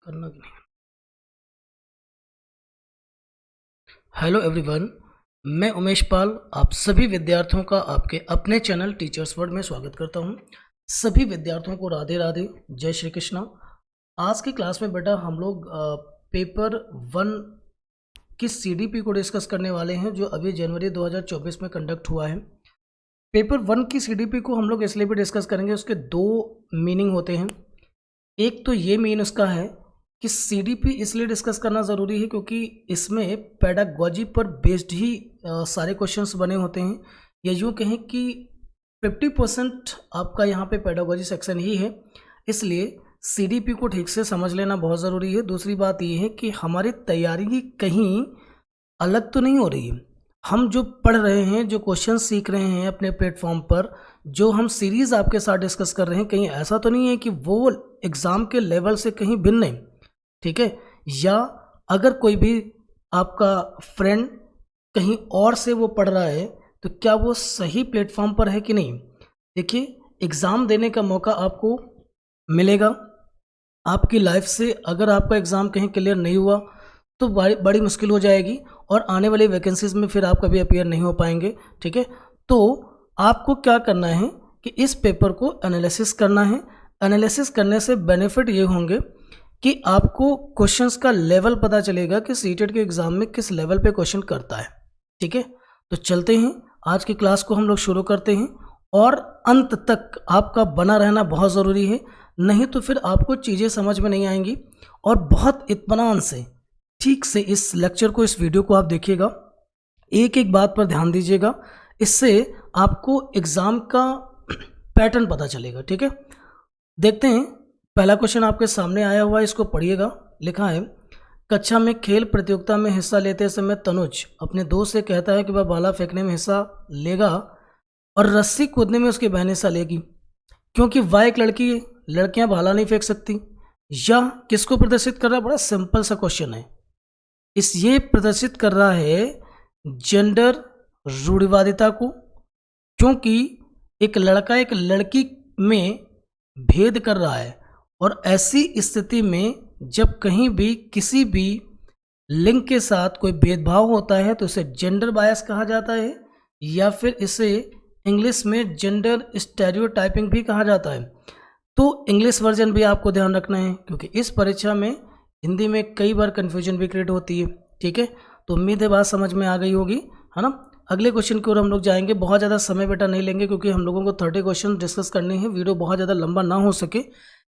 करना कि नहीं। हेलो एवरीवन, मैं उमेश पाल आप सभी विद्यार्थियों का आपके अपने चैनल टीचर्स वर्ड में स्वागत करता हूं। सभी विद्यार्थियों को राधे राधे, जय श्री कृष्णा। आज की क्लास में बेटा हम लोग पेपर 1 की सीडीपी को डिस्कस करने वाले हैं, जो अभी जनवरी 2024 में कंडक्ट हुआ है। पेपर 1 की सीडीपी को हम लोग इसलिए भी डिस्कस करेंगे, उसके दो मीनिंग होते हैं। एक तो ये मीन उसका है कि सीडीपी इसलिए डिस्कस करना ज़रूरी है क्योंकि इसमें पेडागोजी पर बेस्ड ही सारे क्वेश्चंस बने होते हैं, या यूँ कहें कि 50% आपका यहाँ पे पेडागोजी सेक्शन ही है, इसलिए सीडीपी को ठीक से समझ लेना बहुत ज़रूरी है। दूसरी बात ये है कि हमारी तैयारी कहीं अलग तो नहीं हो रही है। हम जो पढ़ रहे हैं, जो क्वेश्चन सीख रहे हैं अपने प्लेटफॉर्म पर, जो हम सीरीज़ आपके साथ डिस्कस कर रहे हैं, कहीं ऐसा तो नहीं है कि वो एग्ज़ाम के लेवल से कहीं भिन्न है, ठीक है। या अगर कोई भी आपका फ्रेंड कहीं और से वो पढ़ रहा है तो क्या वो सही प्लेटफॉर्म पर है कि नहीं। देखिए, एग्ज़ाम देने का मौका आपको मिलेगा आपकी लाइफ से। अगर आपका एग्ज़ाम कहीं क्लियर नहीं हुआ तो बड़ी मुश्किल हो जाएगी और आने वाली वैकेंसीज़ में फिर आप कभी अपीयर नहीं हो पाएंगे, ठीक है। तो आपको क्या करना है कि इस पेपर को एनालिसिस करना है। एनालिसिस करने से बेनिफिट ये होंगे कि आपको क्वेश्चंस का लेवल पता चलेगा कि सीटेट के एग्ज़ाम में किस लेवल पे क्वेश्चन करता है, ठीक है। तो चलते हैं, आज की क्लास को हम लोग शुरू करते हैं और अंत तक आपका बना रहना बहुत ज़रूरी है, नहीं तो फिर आपको चीज़ें समझ में नहीं आएंगी। और बहुत इत्मीनान से ठीक से इस लेक्चर को, इस वीडियो को आप देखिएगा, एक एक बात पर ध्यान दीजिएगा, इससे आपको एग्ज़ाम का पैटर्न पता चलेगा, ठीक है। देखते हैं, पहला क्वेश्चन आपके सामने आया हुआ है, इसको पढ़िएगा। लिखा है, कक्षा में खेल प्रतियोगिता में हिस्सा लेते समय तनुज अपने दोस्त से कहता है कि वह भाला फेंकने में हिस्सा लेगा और रस्सी कूदने में उसकी बहन हिस्सा लेगी, क्योंकि वह एक लड़की है, लड़कियां भाला नहीं फेंक सकती। या किसको प्रदर्शित कर रहा है? बड़ा सिंपल सा क्वेश्चन है। ये प्रदर्शित कर रहा है जेंडर रूढ़िवादिता को, क्योंकि एक लड़का एक लड़की में भेद कर रहा है, और ऐसी स्थिति में जब कहीं भी किसी भी लिंग के साथ कोई भेदभाव होता है तो इसे जेंडर बायस कहा जाता है, या फिर इसे इंग्लिश में जेंडर स्टेरियोटाइपिंग भी कहा जाता है। तो इंग्लिश वर्जन भी आपको ध्यान रखना है, क्योंकि इस परीक्षा में हिंदी में कई बार कन्फ्यूजन भी क्रिएट होती है, ठीक है। तो उम्मीद है बात समझ में आ गई होगी, है ना। अगले क्वेश्चन की ओर हम लोग जाएंगे। बहुत ज़्यादा समय बेटा नहीं लेंगे, क्योंकि हम लोगों को 30 क्वेश्चन डिस्कस करने हैं, वीडियो बहुत ज़्यादा लंबा ना हो सके,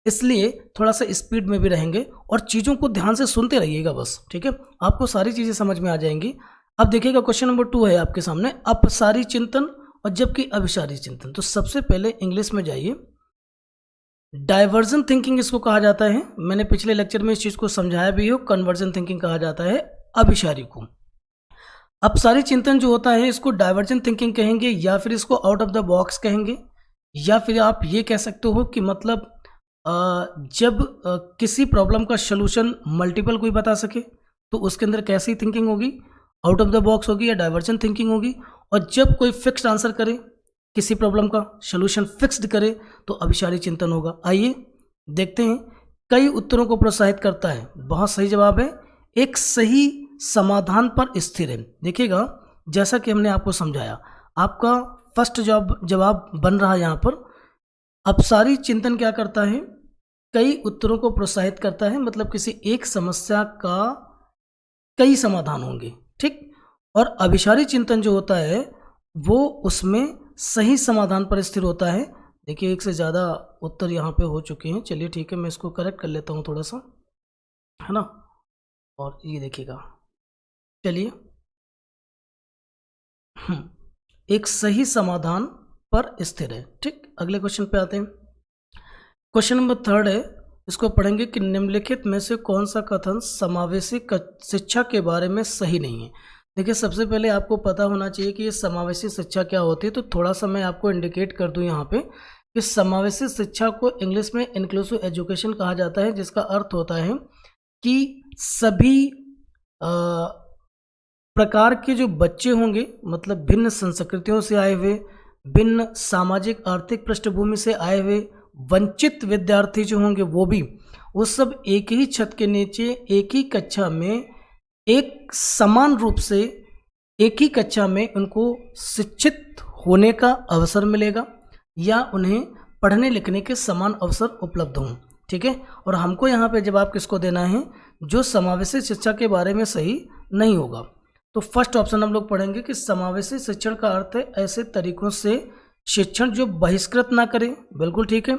इसलिए थोड़ा सा स्पीड में भी रहेंगे और चीज़ों को ध्यान से सुनते रहिएगा बस, ठीक है। आपको सारी चीज़ें समझ में आ जाएंगी। अब देखिएगा, क्वेश्चन नंबर 2 है आपके सामने, अपसारी चिंतन और जबकि अभिसारी चिंतन। तो सबसे पहले इंग्लिश में जाइए। डाइवर्जन थिंकिंग इसको कहा जाता है, मैंने पिछले लेक्चर में इस चीज़ को समझाया भी हो। कन्वर्जन थिंकिंग कहा जाता है अभिसारी को। अपसारी चिंतन जो होता है इसको डाइवर्जन थिंकिंग कहेंगे, या फिर इसको आउट ऑफ द बॉक्स कहेंगे, या फिर आप ये कह सकते हो कि मतलब जब किसी प्रॉब्लम का सलूशन मल्टीपल कोई बता सके तो उसके अंदर कैसी थिंकिंग होगी, आउट ऑफ द बॉक्स होगी या डाइवर्जन थिंकिंग होगी। और जब कोई फिक्स्ड आंसर करे, किसी प्रॉब्लम का सलूशन फिक्स्ड करे, तो अभिसारी चिंतन होगा। आइए देखते हैं। कई उत्तरों को प्रोत्साहित करता है, बहुत सही जवाब है। एक सही समाधान पर स्थिर है। देखिएगा, जैसा कि हमने आपको समझाया, आपका फर्स्ट जवाब बन रहा है यहाँ पर। अपसारी चिंतन क्या करता है? कई उत्तरों को प्रोत्साहित करता है, मतलब किसी एक समस्या का कई समाधान होंगे, ठीक। और अभिसारी चिंतन जो होता है वो उसमें सही समाधान पर स्थिर होता है। देखिए, एक से ज़्यादा उत्तर यहाँ पे हो चुके हैं। चलिए ठीक है, मैं इसको करेक्ट कर लेता हूँ थोड़ा सा, है ना। और ये देखिएगा, चलिए, एक सही समाधान पर स्थिर है, ठीक। अगले क्वेश्चन पे आते हैं। क्वेश्चन नंबर 3 है, इसको पढ़ेंगे कि निम्नलिखित में से कौन सा कथन समावेशी शिक्षा के बारे में सही नहीं है। देखिए, सबसे पहले आपको पता होना चाहिए कि ये समावेशी शिक्षा क्या होती है। तो थोड़ा सा मैं आपको इंडिकेट कर दूं यहाँ पे कि समावेशी शिक्षा को इंग्लिश में इंक्लूसिव एजुकेशन कहा जाता है, जिसका अर्थ होता है कि सभी प्रकार के जो बच्चे होंगे, मतलब भिन्न संस्कृतियों से आए हुए, भिन्न सामाजिक आर्थिक पृष्ठभूमि से आए हुए, वंचित विद्यार्थी जो होंगे वो सब एक ही छत के नीचे एक ही कक्षा में एक समान रूप से एक ही कक्षा में उनको शिक्षित होने का अवसर मिलेगा या उन्हें पढ़ने लिखने के समान अवसर उपलब्ध हों। ठीक है, और हमको यहाँ पे जवाब किसको देना है, जो समावेशी शिक्षा के बारे में सही नहीं होगा। तो फर्स्ट ऑप्शन हम लोग पढ़ेंगे कि समावेशी शिक्षण का अर्थ है ऐसे तरीकों से शिक्षण जो बहिष्कृत ना करे। बिल्कुल ठीक है,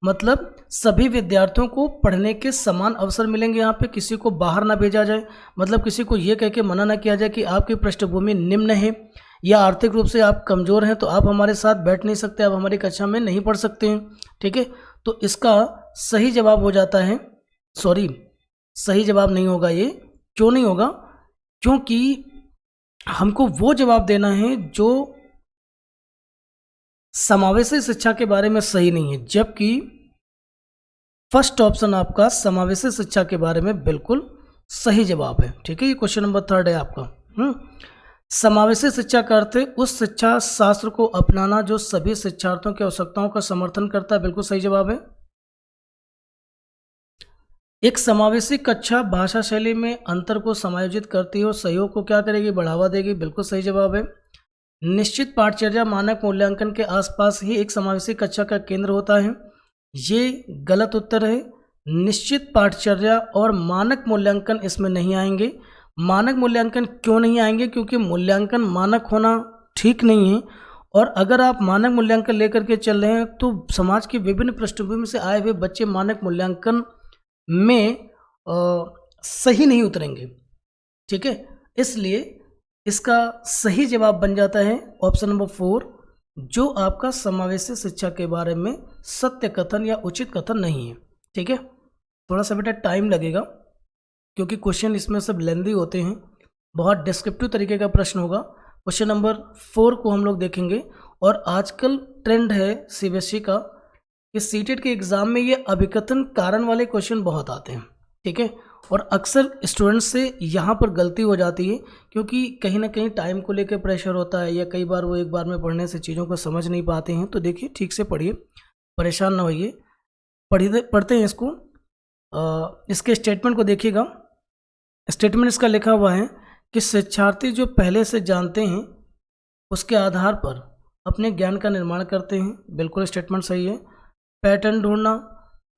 मतलब सभी विद्यार्थियों को पढ़ने के समान अवसर मिलेंगे। यहाँ पे किसी को बाहर ना भेजा जाए, मतलब किसी को ये कह के मना ना किया जाए कि आपकी पृष्ठभूमि निम्न है या आर्थिक रूप से आप कमज़ोर हैं तो आप हमारे साथ बैठ नहीं सकते, आप हमारी कक्षा में नहीं पढ़ सकते हैं। ठीक है, तो इसका सही जवाब हो जाता है, सही जवाब नहीं होगा ये। क्यों नहीं होगा? क्योंकि हमको वो जवाब देना है जो समावेशी शिक्षा के बारे में सही नहीं है, जबकि फर्स्ट ऑप्शन आपका समावेशी शिक्षा के बारे में बिल्कुल सही जवाब है। ठीक है, ये क्वेश्चन नंबर 3 है आपका। समावेशी शिक्षा का अर्थ है उस शिक्षा शास्त्र को अपनाना जो सभी शिक्षार्थियों की आवश्यकताओं का समर्थन करता है। बिल्कुल सही जवाब है। एक समावेशी कक्षा भाषा शैली में अंतर को समायोजित करती है और सहयोग को क्या करेगी, बढ़ावा देगी। बिल्कुल सही जवाब है। निश्चित पाठचर्या मानक मूल्यांकन के आसपास ही एक समावेशी कक्षा का केंद्र होता है। ये गलत उत्तर है। निश्चित पाठचर्या और मानक मूल्यांकन इसमें नहीं आएंगे। मानक मूल्यांकन क्यों नहीं आएंगे? क्योंकि मूल्यांकन मानक होना ठीक नहीं है, और अगर आप मानक मूल्यांकन लेकर के चल रहे हैं तो समाज की विभिन्न पृष्ठभूमि से आए हुए बच्चे मानक मूल्यांकन में सही नहीं उतरेंगे। ठीक है, इसलिए इसका सही जवाब बन जाता है ऑप्शन नंबर 4, जो आपका समावेशी शिक्षा के बारे में सत्य कथन या उचित कथन नहीं है। ठीक है, थोड़ा सा बेटा टाइम लगेगा क्योंकि क्वेश्चन इसमें सब लेंदी होते हैं, बहुत डिस्क्रिप्टिव तरीके का प्रश्न होगा। क्वेश्चन नंबर 4 को हम लोग देखेंगे, और आजकल ट्रेंड है सीबीएसई का कि सीटेट के एग्ज़ाम में ये अभिकथन कारण वाले क्वेश्चन बहुत आते हैं। ठीक है, और अक्सर स्टूडेंट्स से यहाँ पर गलती हो जाती है क्योंकि कहीं ना कहीं टाइम को लेकर प्रेशर होता है, या कई बार वो एक बार में पढ़ने से चीज़ों को समझ नहीं पाते हैं। तो देखिए, ठीक से पढ़िए, परेशान ना होइए, पढ़ते हैं इसको। इसके स्टेटमेंट को देखिएगा। स्टेटमेंट इसका लिखा हुआ है कि शिक्षार्थी जो पहले से जानते हैं उसके आधार पर अपने ज्ञान का निर्माण करते हैं। बिल्कुल स्टेटमेंट सही है। पैटर्न ढूंढना,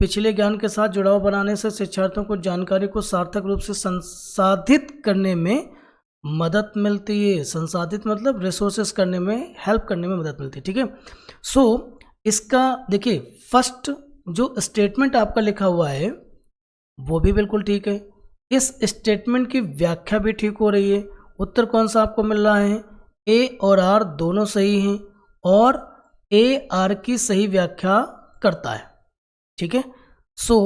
पिछले ज्ञान के साथ जुड़ाव बनाने से शिक्षार्थियों को जानकारी को सार्थक रूप से संसाधित करने में मदद मिलती है। संसाधित मतलब रिसोर्सेस करने में, हेल्प करने में मदद मिलती है। ठीक है, सो इसका देखिए, फर्स्ट जो स्टेटमेंट आपका लिखा हुआ है वो भी बिल्कुल ठीक है। इस स्टेटमेंट की व्याख्या भी ठीक हो रही है। उत्तर कौन सा आपको मिल रहा है? ए और आर दोनों सही हैं, और ए आर की सही व्याख्या करता है। ठीक है, सो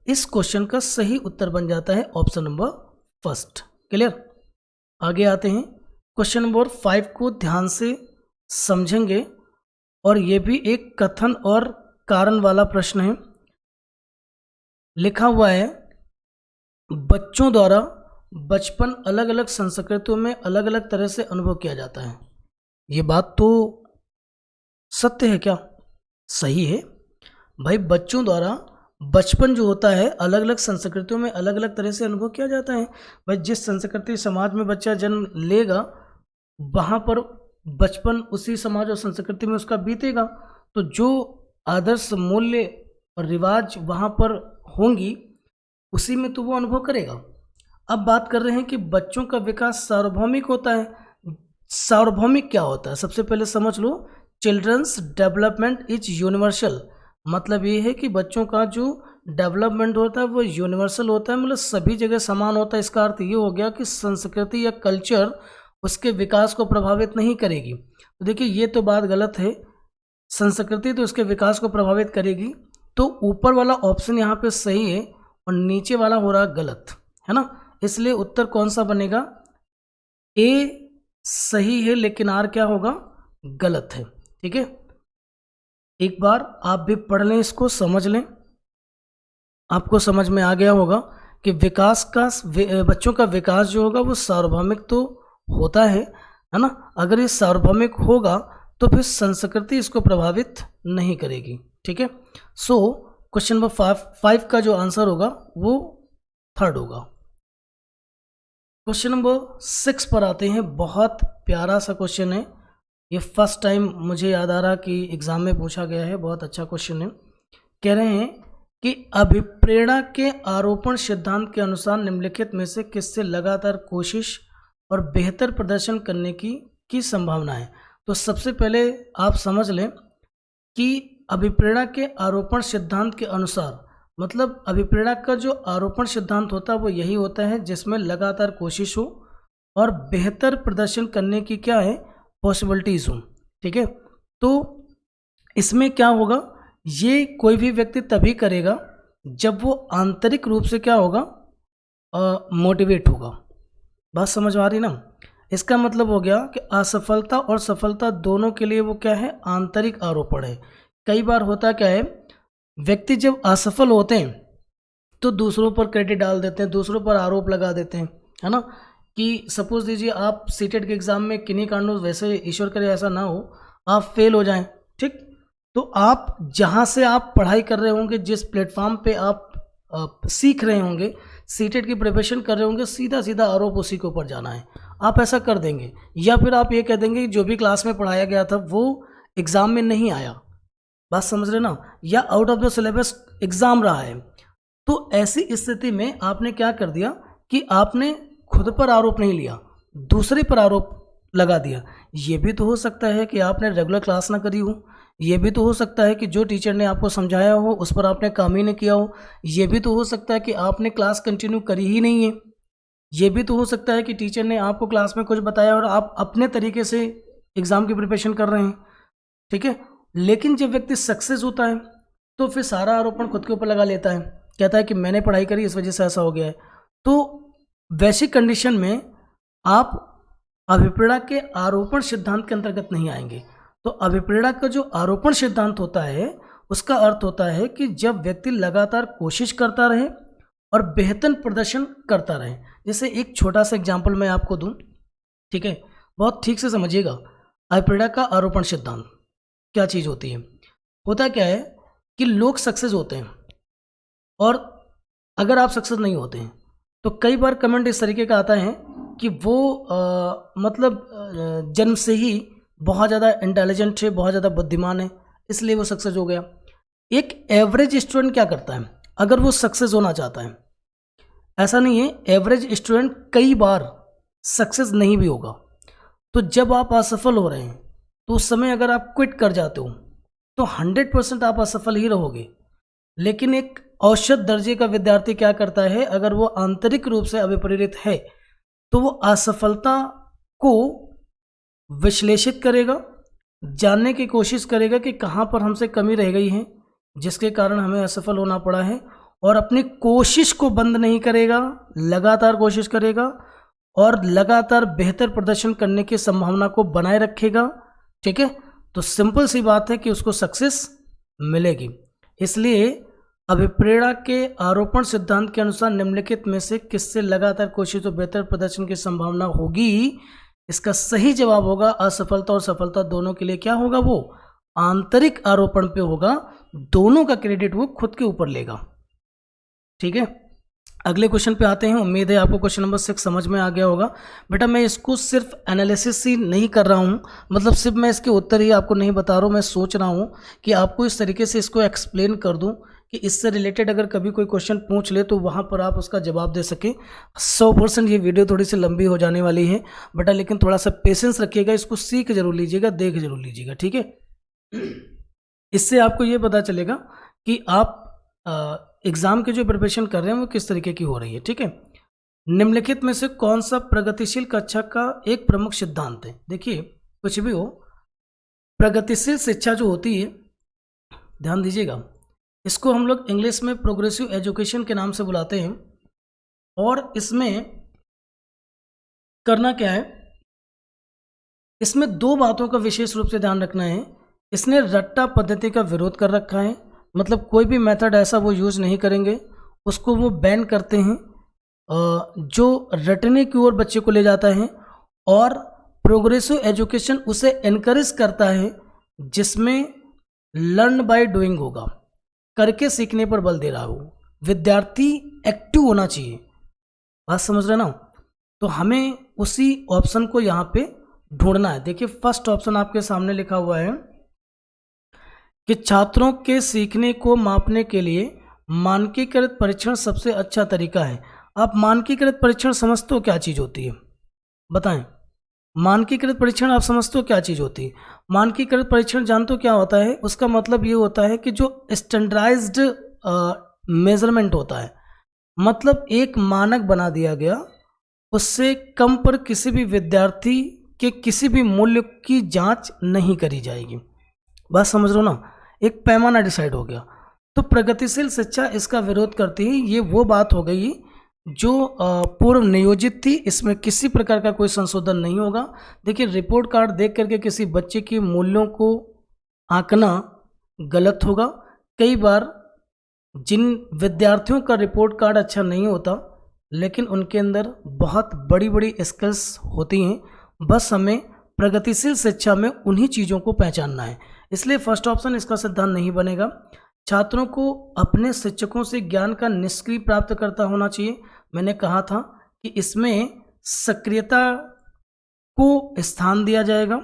इस क्वेश्चन का सही उत्तर बन जाता है ऑप्शन नंबर 1। क्लियर? आगे आते हैं। क्वेश्चन नंबर 5 को ध्यान से समझेंगे, और ये भी एक कथन और कारण वाला प्रश्न है। लिखा हुआ है, बच्चों द्वारा बचपन अलग अलग संस्कृतियों में अलग अलग तरह से अनुभव किया जाता है। ये बात तो सत्य है क्या? सही है भाई, बच्चों द्वारा बचपन जो होता है अलग अलग संस्कृतियों में अलग अलग तरह से अनुभव किया जाता है। भाई, जिस संस्कृति समाज में बच्चा जन्म लेगा वहाँ पर बचपन उसी समाज और संस्कृति में उसका बीतेगा, तो जो आदर्श मूल्य और रिवाज वहाँ पर होंगी उसी में तो वो अनुभव करेगा। अब बात कर रहे हैं कि बच्चों का विकास सार्वभौमिक होता है। सार्वभौमिक क्या होता है? सबसे पहले समझ लो, चिल्ड्रंस डेवलपमेंट इज यूनिवर्सल। मतलब ये है कि बच्चों का जो डेवलपमेंट होता है वो यूनिवर्सल होता है, मतलब सभी जगह समान होता है। इसका अर्थ ये हो गया कि संस्कृति या कल्चर उसके विकास को प्रभावित नहीं करेगी। तो देखिए, ये तो बात गलत है। संस्कृति तो उसके विकास को प्रभावित करेगी, तो ऊपर वाला ऑप्शन यहाँ पे सही है और नीचे वाला हो रहा गलत, है ना। इसलिए उत्तर कौन सा बनेगा? ए सही है, लेकिन आर क्या होगा? गलत है। ठीक है, एक बार आप भी पढ़ लें, इसको समझ लें, आपको समझ में आ गया होगा कि विकास का बच्चों का विकास जो होगा वो सार्वभौमिक तो होता है ना। अगर ये सार्वभौमिक होगा तो फिर संस्कृति इसको प्रभावित नहीं करेगी। ठीक है। सो क्वेश्चन नंबर 5 का जो आंसर होगा वो 3rd होगा। क्वेश्चन नंबर 6 पर आते हैं। बहुत प्यारा सा क्वेश्चन है, ये फर्स्ट टाइम मुझे याद आ रहा कि एग्जाम में पूछा गया है, बहुत अच्छा क्वेश्चन है। कह रहे हैं कि अभिप्रेरणा के आरोपण सिद्धांत के अनुसार निम्नलिखित में से किससे लगातार कोशिश और बेहतर प्रदर्शन करने की संभावना है। तो सबसे पहले आप समझ लें कि अभिप्रेरणा के आरोपण सिद्धांत के अनुसार मतलब अभिप्रेरणा का जो आरोपण सिद्धांत होता है वो यही होता है जिसमें लगातार कोशिश हो और बेहतर प्रदर्शन करने की क्या है, पॉसिबिलिटीज़ हो। ठीक है, तो इसमें क्या होगा, ये कोई भी व्यक्ति तभी करेगा जब वो आंतरिक रूप से क्या होगा, मोटिवेट होगा। बात समझ में आ रही ना। इसका मतलब हो गया कि असफलता और सफलता दोनों के लिए वो क्या है, आंतरिक आरोपण है। कई बार होता क्या है, व्यक्ति जब असफल होते हैं तो दूसरों पर क्रेडिट डाल देते हैं, दूसरों पर आरोप लगा देते हैं, है ना। कि सपोज दीजिए आप सीटेट के एग्ज़ाम में किन्हीं कारणों, वैसे ईश्वर करे ऐसा ना हो, आप फेल हो जाएं, ठीक, तो आप जहां से आप पढ़ाई कर रहे होंगे, जिस प्लेटफॉर्म पे आप सीख रहे होंगे, सीटेट की प्रिपरेशन कर रहे होंगे, सीधा सीधा आरोप उसी के ऊपर जाना है। आप ऐसा कर देंगे, या फिर आप ये कह देंगे कि जो भी क्लास में पढ़ाया गया था वो एग्ज़ाम में नहीं आया। बात समझ रहे ना, या out of the syllabus exam रहा है। तो ऐसी स्थिति में आपने क्या कर दिया कि आपने खुद पर आरोप नहीं लिया, दूसरे पर आरोप लगा दिया। ये भी तो हो सकता है कि आपने रेगुलर क्लास ना करी हो, ये भी तो हो सकता है कि जो टीचर ने आपको समझाया हो उस पर आपने काम ही नहीं किया हो, ये भी तो हो सकता है कि आपने क्लास कंटिन्यू करी ही नहीं है, ये भी तो हो सकता है कि टीचर ने आपको क्लास में कुछ बताया और आप अपने तरीके से एग्ज़ाम की प्रिपरेशन कर रहे हैं। ठीक है, लेकिन जब व्यक्ति सक्सेस होता है तो फिर सारा आरोपण खुद के ऊपर लगा लेता है, कहता है कि मैंने पढ़ाई करी इस वजह से ऐसा हो गया है। तो वैसी कंडीशन में आप अभिप्रेरणा के आरोपण सिद्धांत के अंतर्गत नहीं आएंगे। तो अभिप्रेरणा का जो आरोपण सिद्धांत होता है उसका अर्थ होता है कि जब व्यक्ति लगातार कोशिश करता रहे और बेहतर प्रदर्शन करता रहे। जैसे एक छोटा सा एग्जाम्पल मैं आपको दूं, ठीक है, बहुत ठीक से समझिएगा। अभिप्रेरणा का आरोपण सिद्धांत क्या चीज़ होती है, होता क्या है कि लोग सक्सेस होते हैं और अगर आप सक्सेस नहीं होते हैं तो कई बार कमेंट इस तरीके का आता है कि वो जन्म से ही बहुत ज़्यादा इंटेलिजेंट है, बहुत ज़्यादा बुद्धिमान है, इसलिए वो सक्सेस हो गया। एक एवरेज स्टूडेंट क्या करता है अगर वो सक्सेस होना चाहता है, ऐसा नहीं है, एवरेज स्टूडेंट कई बार सक्सेस नहीं भी होगा। तो जब आप असफल हो रहे हैं तो उस समय अगर आप क्विट कर जाते हो तो 100% आप असफल ही रहोगे। लेकिन एक औसत दर्जे का विद्यार्थी क्या करता है, अगर वो आंतरिक रूप से अभिप्रेरित है तो वो असफलता को विश्लेषित करेगा, जानने की कोशिश करेगा कि कहाँ पर हमसे कमी रह गई है जिसके कारण हमें असफल होना पड़ा है, और अपनी कोशिश को बंद नहीं करेगा, लगातार कोशिश करेगा और लगातार बेहतर प्रदर्शन करने की संभावना को बनाए रखेगा। ठीक है, तो सिंपल सी बात है कि उसको सक्सेस मिलेगी। इसलिए अभिप्रेरणा के आरोपण सिद्धांत के अनुसार निम्नलिखित में से किससे लगातार कोशिश और बेहतर प्रदर्शन की संभावना होगी, इसका सही जवाब होगा असफलता और सफलता दोनों के लिए क्या होगा, वो आंतरिक आरोपण पे होगा, दोनों का क्रेडिट वो खुद के ऊपर लेगा। ठीक है, अगले क्वेश्चन पे आते हैं। उम्मीद है आपको क्वेश्चन नंबर 6 समझ में आ गया होगा। बेटा मैं इसको सिर्फ एनालिसिस ही नहीं कर रहा हूँ, मतलब सिर्फ मैं इसके उत्तर ही आपको नहीं बता रहा हूँ, मैं सोच रहा हूँ कि आपको इस तरीके से इसको एक्सप्लेन कर दूँ कि इससे रिलेटेड अगर कभी कोई क्वेश्चन पूछ ले तो वहाँ पर आप उसका जवाब दे सकें। 100% ये वीडियो थोड़ी सी लंबी हो जाने वाली है बेटा, लेकिन थोड़ा सा पेशेंस रखिएगा, इसको सीख जरूर लीजिएगा, देख जरूर लीजिएगा। ठीक है, इससे आपको ये पता चलेगा कि आप एग्ज़ाम की जो प्रिपरेशन कर रहे हैं वो किस तरीके की हो रही है। ठीक है, निम्नलिखित में से कौन सा प्रगतिशील कक्षा का एक प्रमुख सिद्धांत है। देखिए कुछ भी हो, प्रगतिशील शिक्षा जो होती है, ध्यान दीजिएगा, इसको हम लोग इंग्लिश में प्रोग्रेसिव एजुकेशन के नाम से बुलाते हैं। और इसमें करना क्या है, इसमें 2 बातों का विशेष रूप से ध्यान रखना है। इसने रट्टा पद्धति का विरोध कर रखा है, मतलब कोई भी मेथड ऐसा वो यूज़ नहीं करेंगे, उसको वो बैन करते हैं जो रटने की ओर बच्चे को ले जाता है। और प्रोग्रेसिव एजुकेशन उसे एनकरेज करता है जिसमें लर्न बाय डूइंग होगा, करके सीखने पर बल दे रहा हूँ। विद्यार्थी एक्टिव होना चाहिए, बात समझ रहे ना। तो हमें उसी ऑप्शन को यहाँ पे ढूंढना है। देखिए फर्स्ट ऑप्शन आपके सामने लिखा हुआ है कि छात्रों के सीखने को मापने के लिए मानकीकृत परीक्षण सबसे अच्छा तरीका है। आप मानकीकृत परीक्षण समझते हो क्या चीज़ होती है, बताएं। मानकीकृत परीक्षण आप समझते हो क्या चीज़ होती है? मानकीकृत परीक्षण जानते हो क्या होता है? उसका मतलब ये होता है कि जो स्टैंडर्डाइज्ड मेजरमेंट होता है, मतलब एक मानक बना दिया गया, उससे कम पर किसी भी विद्यार्थी के किसी भी मूल्य की जांच नहीं करी जाएगी। बात समझ रहे हो ना, एक पैमाना डिसाइड हो गया। तो प्रगतिशील शिक्षा इसका विरोध करती है। ये वो बात हो गई जो पूर्व नियोजित थी, इसमें किसी प्रकार का कोई संशोधन नहीं होगा। देखिए रिपोर्ट कार्ड देख करके किसी बच्चे के मूल्यों को आंकना गलत होगा। कई बार जिन विद्यार्थियों का रिपोर्ट कार्ड अच्छा नहीं होता, लेकिन उनके अंदर बहुत बड़ी बड़ी स्किल्स होती हैं, बस हमें प्रगतिशील शिक्षा में उन्हीं चीज़ों को पहचानना है। इसलिए फर्स्ट ऑप्शन इसका सिद्धांत नहीं बनेगा। छात्रों को अपने शिक्षकों से ज्ञान का निष्क्रिय प्राप्त करता होना चाहिए। मैंने कहा था कि इसमें सक्रियता को स्थान दिया जाएगा,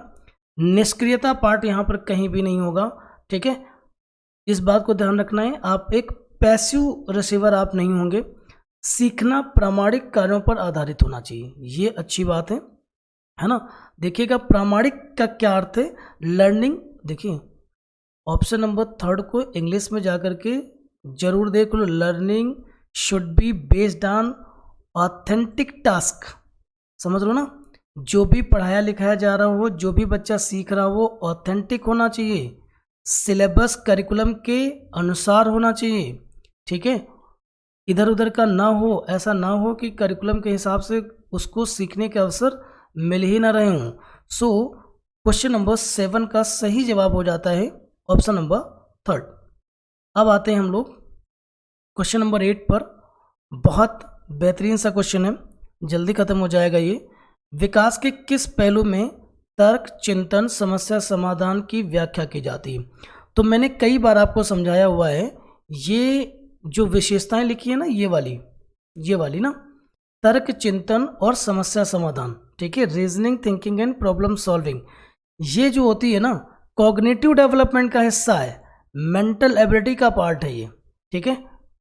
निष्क्रियता पार्ट यहाँ पर कहीं भी नहीं होगा, ठीक है। इस बात को ध्यान रखना है, आप एक पैसिव रिसीवर आप नहीं होंगे। सीखना प्रामाणिक कार्यों पर आधारित होना चाहिए, ये अच्छी बात है ना। देखिएगा प्रामाणिक का क्या अर्थ है, लर्निंग। देखिए ऑप्शन नंबर थर्ड को इंग्लिश में जाकर के जरूर देख लो। Learning should be based on authentic task, समझ लो ना। जो भी पढ़ाया लिखाया जा रहा हो, जो भी बच्चा सीख रहा हो, ऑथेंटिक होना चाहिए, सिलेबस करिकुलम के अनुसार होना चाहिए, ठीक है। इधर उधर का ना हो, ऐसा ना हो कि करिकुलम के हिसाब से उसको सीखने के अवसर मिल ही ना रहे हों। सो क्वेश्चन नंबर 7 का सही जवाब हो जाता है ऑप्शन नंबर थर्ड। अब आते हैं हम लोग क्वेश्चन नंबर 8 पर। बहुत बेहतरीन सा क्वेश्चन है, जल्दी खत्म हो जाएगा ये। विकास के किस पहलू में तर्क, चिंतन, समस्या समाधान की व्याख्या की जाती है? तो मैंने कई बार आपको समझाया हुआ है, ये जो विशेषताएं लिखी है ना, ये वाली ना, तर्क, चिंतन और समस्या समाधान, ठीक है, reasoning, thinking and problem solving, ये जो होती है ना, कॉग्निटिव डेवलपमेंट का हिस्सा है, मेंटल एबिलिटी का पार्ट है ये, ठीक है।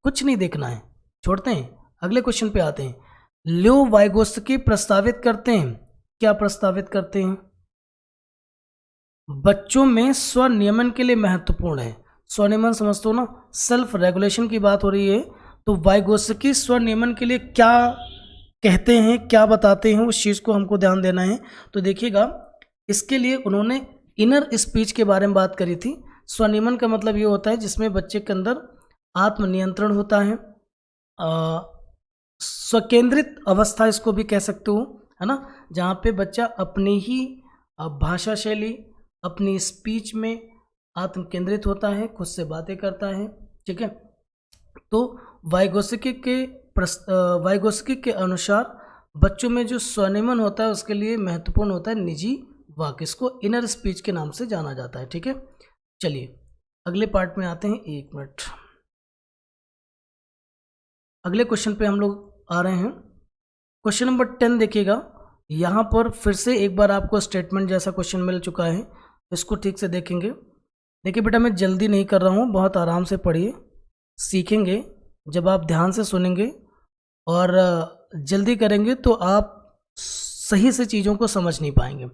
कुछ नहीं देखना है, छोड़ते हैं, अगले क्वेश्चन पे आते हैं। लियो वाइगोत्स्की प्रस्तावित करते हैं, क्या प्रस्तावित करते हैं? बच्चों में स्वनियमन के लिए महत्वपूर्ण है। स्वनियमन समझते हो ना, सेल्फ रेगुलेशन की बात हो रही है। तो वाइगोत्स्की स्वनियमन के लिए क्या कहते हैं, क्या बताते हैं, उस चीज़ को हमको ध्यान देना है। तो देखिएगा, इसके लिए उन्होंने इनर स्पीच के बारे में बात करी थी। स्वनियमन का मतलब ये होता है जिसमें बच्चे के अंदर आत्मनियंत्रण होता है, स्वकेंद्रित अवस्था इसको भी कह सकते हो, है ना, जहाँ पे बच्चा अपनी ही भाषा शैली, अपनी स्पीच में आत्म केंद्रित होता है, खुद से बातें करता है, ठीक है। तो वाइगोत्स्की के अनुसार बच्चों में जो स्वनियमन होता है उसके लिए महत्वपूर्ण होता है निजी वाक्य, इसको इनर स्पीच के नाम से जाना जाता है, ठीक है। चलिए अगले पार्ट में आते हैं, एक मिनट। अगले क्वेश्चन पे हम लोग आ रहे हैं, क्वेश्चन नंबर 10 देखिएगा। यहाँ पर फिर से एक बार आपको स्टेटमेंट जैसा क्वेश्चन मिल चुका है, इसको ठीक से देखेंगे। देखिए बेटा, मैं जल्दी नहीं कर रहा हूँ, बहुत आराम से पढ़िए, सीखेंगे जब आप ध्यान से सुनेंगे और जल्दी करेंगे तो आप सही से चीज़ों को समझ नहीं पाएंगे।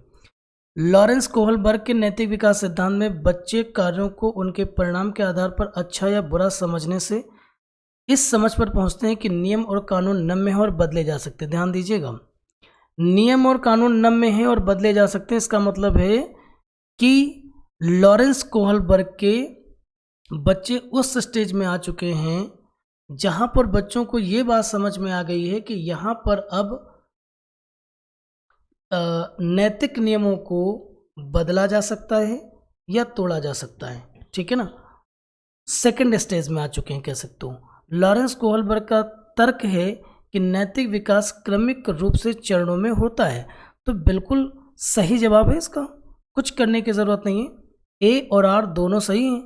लॉरेंस कोहलबर्ग के नैतिक विकास सिद्धांत में बच्चे कार्यों को उनके परिणाम के आधार पर अच्छा या बुरा समझने से इस समझ पर पहुंचते हैं कि नियम और कानून नम्य हैं और बदले जा सकते हैं। ध्यान दीजिएगा, नियम और कानून नम्य हैं और बदले जा सकते हैं, इसका मतलब है कि लॉरेंस कोहलबर्ग के बच्चे उस स्टेज में आ चुके हैं जहां पर बच्चों को ये बात समझ में आ गई है कि यहाँ पर अब नैतिक नियमों को बदला जा सकता है या तोड़ा जा सकता है, ठीक है ना। सेकंड स्टेज में आ चुके हैं कह सकते हो। लॉरेंस कोहलबर्ग का तर्क है कि नैतिक विकास क्रमिक रूप से चरणों में होता है। तो बिल्कुल सही जवाब है इसका, कुछ करने की ज़रूरत नहीं है। ए और आर दोनों सही हैं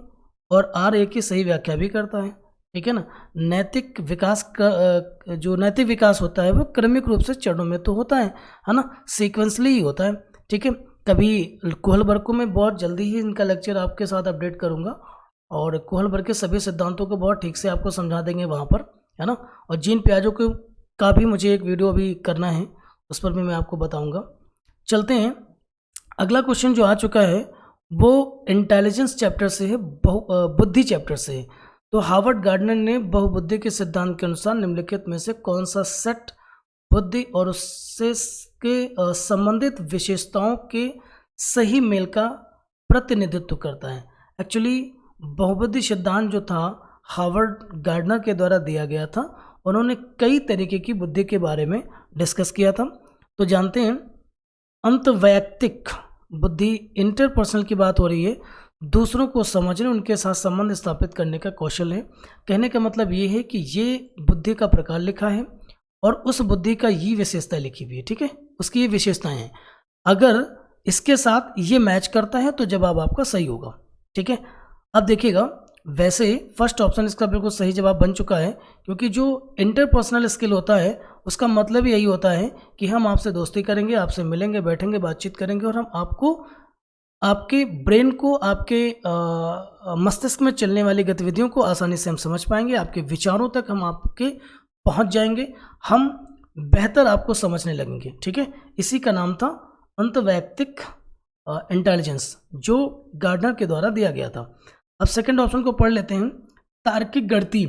और आर ए की सही व्याख्या भी करता है, ठीक है ना। नैतिक विकास का जो नैतिक विकास होता है वो क्रमिक रूप से चरणों में तो होता है ना, सीक्वेंसली ही होता है, ठीक है। कभी कोहलबर्ग को मैं बहुत जल्दी ही इनका लेक्चर आपके साथ अपडेट करूँगा और कोहलबर्ग के सभी सिद्धांतों को बहुत ठीक से आपको समझा देंगे वहाँ पर, है ना। और जीन पियाजे का भी मुझे एक वीडियो अभी करना है, उस पर भी मैं आपको बताऊँगा। चलते हैं, अगला क्वेश्चन जो आ चुका है वो इंटेलिजेंस चैप्टर से है, बुद्धि चैप्टर से है। तो हार्वर्ड गार्डनर ने बहुबुद्धि के सिद्धांत के अनुसार निम्नलिखित में से कौन सा सेट बुद्धि और उससे के संबंधित विशेषताओं के सही मेल का प्रतिनिधित्व करता है। एक्चुअली बहुबुद्धि सिद्धांत जो था हार्वर्ड गार्डनर के द्वारा दिया गया था, उन्होंने कई तरीके की बुद्धि के बारे में डिस्कस किया था। तो जानते हैं, अंतवैयक्तिक बुद्धि, इंटरपर्सनल की बात हो रही है, दूसरों को समझने, उनके साथ संबंध स्थापित करने का कौशल है। कहने का मतलब ये है कि ये बुद्धि का प्रकार लिखा है और उस बुद्धि का ये विशेषता लिखी हुई है, ठीक है, उसकी ये विशेषताएं हैं। अगर इसके साथ ये मैच करता है तो जवाब आपका सही होगा, ठीक है। अब देखिएगा, वैसे फर्स्ट ऑप्शन इसका बिल्कुल सही जवाब बन चुका है, क्योंकि जो इंटरपर्सनल स्किल होता है उसका मतलब यही होता है कि हम आपसे दोस्ती करेंगे, आपसे मिलेंगे, बैठेंगे, बातचीत करेंगे और हम आपको, आपके ब्रेन को, आपके मस्तिष्क में चलने वाली गतिविधियों को आसानी से हम समझ पाएंगे, आपके विचारों तक हम आपके पहुंच जाएंगे, हम बेहतर आपको समझने लगेंगे, ठीक है। इसी का नाम था अंतवैयक्तिक इंटेलिजेंस, जो गार्डनर के द्वारा दिया गया था। अब सेकंड ऑप्शन को पढ़ लेते हैं, तार्किक गणितीय।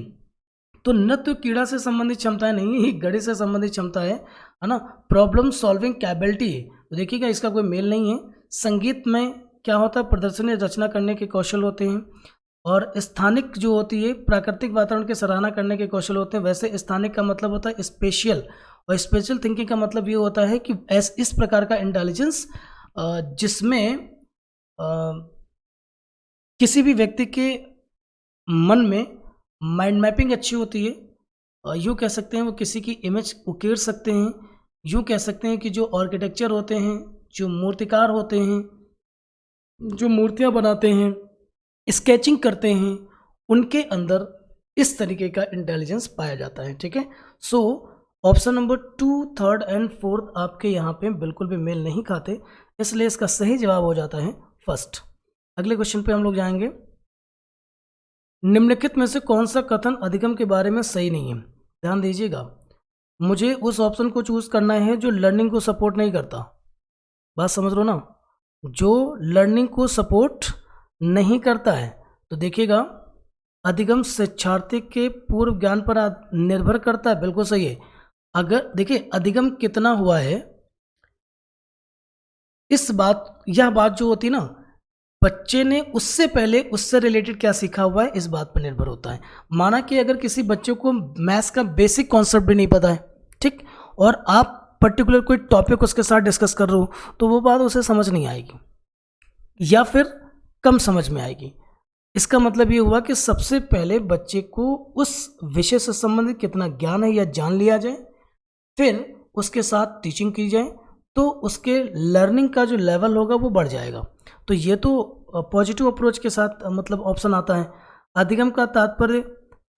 तो न तो कीड़ा से संबंधित क्षमताएं नहीं है, गणित से संबंधित क्षमता है ना। प्रॉब्लम सॉल्विंग कैपेबिलिटी, तो देखिएगा इसका कोई मेल नहीं है। संगीत में क्या होता है, प्रदर्शनी रचना करने के कौशल होते हैं। और स्थानिक जो होती है, प्राकृतिक वातावरण की सराहना करने के कौशल होते हैं। वैसे स्थानिक का मतलब होता है स्पेशियल, और स्पेशल थिंकिंग का मतलब ये होता है कि इस प्रकार का इंटेलिजेंस जिसमें किसी भी व्यक्ति के मन में माइंड मैपिंग अच्छी होती है। यूँ कह सकते हैं वो किसी की इमेज उकेर सकते हैं। यूँ कह सकते हैं कि जो आर्किटेक्चर होते हैं, जो मूर्तिकार होते हैं, जो मूर्तियाँ बनाते हैं, स्केचिंग करते हैं, उनके अंदर इस तरीके का इंटेलिजेंस पाया जाता है, ठीक है। सो ऑप्शन नंबर 2, 3 एंड 4 आपके यहाँ पे बिल्कुल भी मेल नहीं खाते, इसलिए इसका सही जवाब हो जाता है फर्स्ट। अगले क्वेश्चन पे हम लोग जाएंगे, निम्नलिखित में से कौन सा कथन अधिगम के बारे में सही नहीं है। ध्यान दीजिएगा, मुझे उस ऑप्शन को चूज करना है जो लर्निंग को सपोर्ट नहीं करता। बात समझ लो ना, जो लर्निंग को सपोर्ट नहीं करता है। तो देखिएगा, अधिगम शिक्षार्थी के पूर्व ज्ञान पर निर्भर करता है, बिल्कुल सही है। अगर देखिए अधिगम कितना हुआ है, यह बात जो होती है ना, बच्चे ने उससे पहले उससे रिलेटेड क्या सीखा हुआ है, इस बात पर निर्भर होता है। माना कि अगर किसी बच्चे को मैथ्स का बेसिक कॉन्सेप्ट भी नहीं पता है, ठीक, और आप पर्टिकुलर कोई टॉपिक उसके साथ डिस्कस कर रहे हो, तो वो बात उसे समझ नहीं आएगी या फिर कम समझ में आएगी। इसका मतलब ये हुआ कि सबसे पहले बच्चे को उस विषय से संबंधित कितना ज्ञान है या जान लिया जाए, फिर उसके साथ टीचिंग की जाए, तो उसके लर्निंग का जो लेवल होगा वो बढ़ जाएगा। तो ये तो पॉजिटिव अप्रोच के साथ मतलब ऑप्शन आता है। अधिगम का तात्पर्य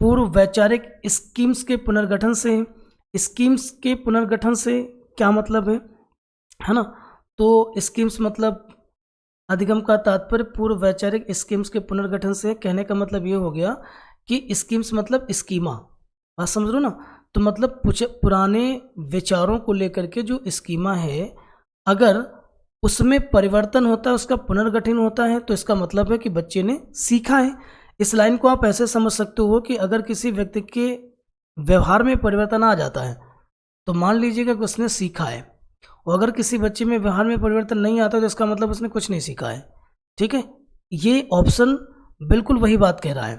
पूर्व वैचारिक स्कीम्स के पुनर्गठन से। स्कीम्स के पुनर्गठन से क्या मतलब है ना। तो स्कीम्स मतलब अधिगम का तात्पर्य पूर्व वैचारिक स्कीम्स के पुनर्गठन से। कहने का मतलब ये हो गया कि स्कीम्स मतलब स्कीमा, बात समझ लो ना। तो मतलब पुराने विचारों को लेकर के जो स्कीमा है, अगर उसमें परिवर्तन होता है, उसका पुनर्गठन होता है, तो इसका मतलब है कि बच्चे ने सीखा है। इस लाइन को आप ऐसे समझ सकते हो कि अगर किसी व्यक्ति के व्यवहार में परिवर्तन आ जाता है तो मान लीजिएगा कि उसने सीखा है, और अगर किसी बच्चे में व्यवहार में परिवर्तन नहीं आता तो इसका मतलब उसने कुछ नहीं सीखा है, ठीक है। ये ऑप्शन बिल्कुल वही बात कह रहा है।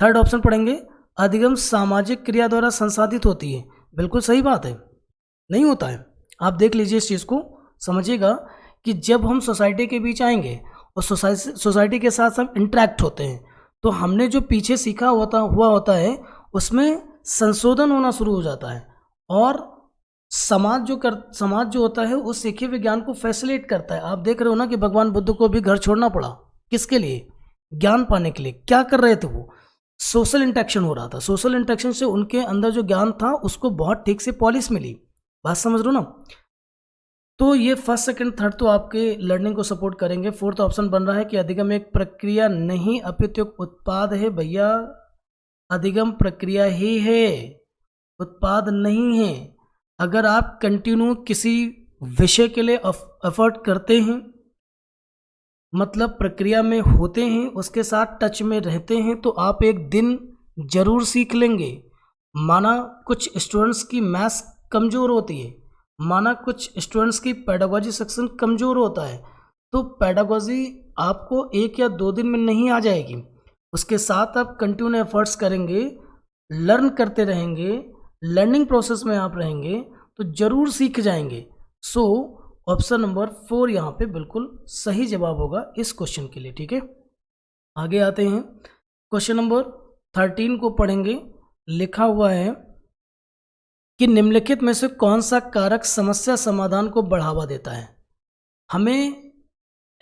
थर्ड ऑप्शन पढ़ेंगे, अधिगम सामाजिक क्रिया द्वारा संसाधित होती है। बिल्कुल सही बात है, नहीं होता है। आप देख लीजिए, इस चीज़ को समझिएगा कि जब हम सोसाइटी के बीच आएंगे और सोसाइटी के साथ सब इंटरेक्ट होते हैं, तो हमने जो पीछे सीखा हुआ होता है उसमें संशोधन होना शुरू हो जाता है, और समाज जो होता है उस सीखे हुए ज्ञान को फैसिलिटेट करता है। आप देख रहे हो ना कि भगवान बुद्ध को भी घर छोड़ना पड़ा, किसके लिए? ज्ञान पाने के लिए। क्या कर रहे थे वो? सोशल इंटरेक्शन हो रहा था। सोशल इंटरेक्शन से उनके अंदर जो ज्ञान था उसको बहुत ठीक से पॉलिश मिली। बात समझ रहे हो ना? तो ये फर्स्ट सेकंड थर्ड तो आपके लर्निंग को सपोर्ट करेंगे। फोर्थ ऑप्शन बन रहा है कि अधिगम एक प्रक्रिया नहीं अपितु एक उत्पाद है। भैया अधिगम प्रक्रिया ही है, उत्पाद नहीं है। अगर आप कंटिन्यू किसी विषय के लिए एफर्ट करते हैं, मतलब प्रक्रिया में होते हैं, उसके साथ टच में रहते हैं, तो आप एक दिन जरूर सीख लेंगे। माना कुछ स्टूडेंट्स की मैथ्स कमज़ोर होती है, माना कुछ स्टूडेंट्स की पेडागोजी सेक्शन कमज़ोर होता है, तो पेडागोजी आपको 1 या 2 दिन में नहीं आ जाएगी। उसके साथ आप कंटिन्यू एफर्ट्स करेंगे, लर्न करते रहेंगे, लर्निंग प्रोसेस में आप रहेंगे तो ज़रूर सीख जाएंगे। सो ऑप्शन नंबर 4 यहाँ पे बिल्कुल सही जवाब होगा इस क्वेश्चन के लिए। ठीक है, आगे आते हैं। क्वेश्चन नंबर 13 को पढ़ेंगे। लिखा हुआ है कि निम्नलिखित में से कौन सा कारक समस्या समाधान को बढ़ावा देता है। हमें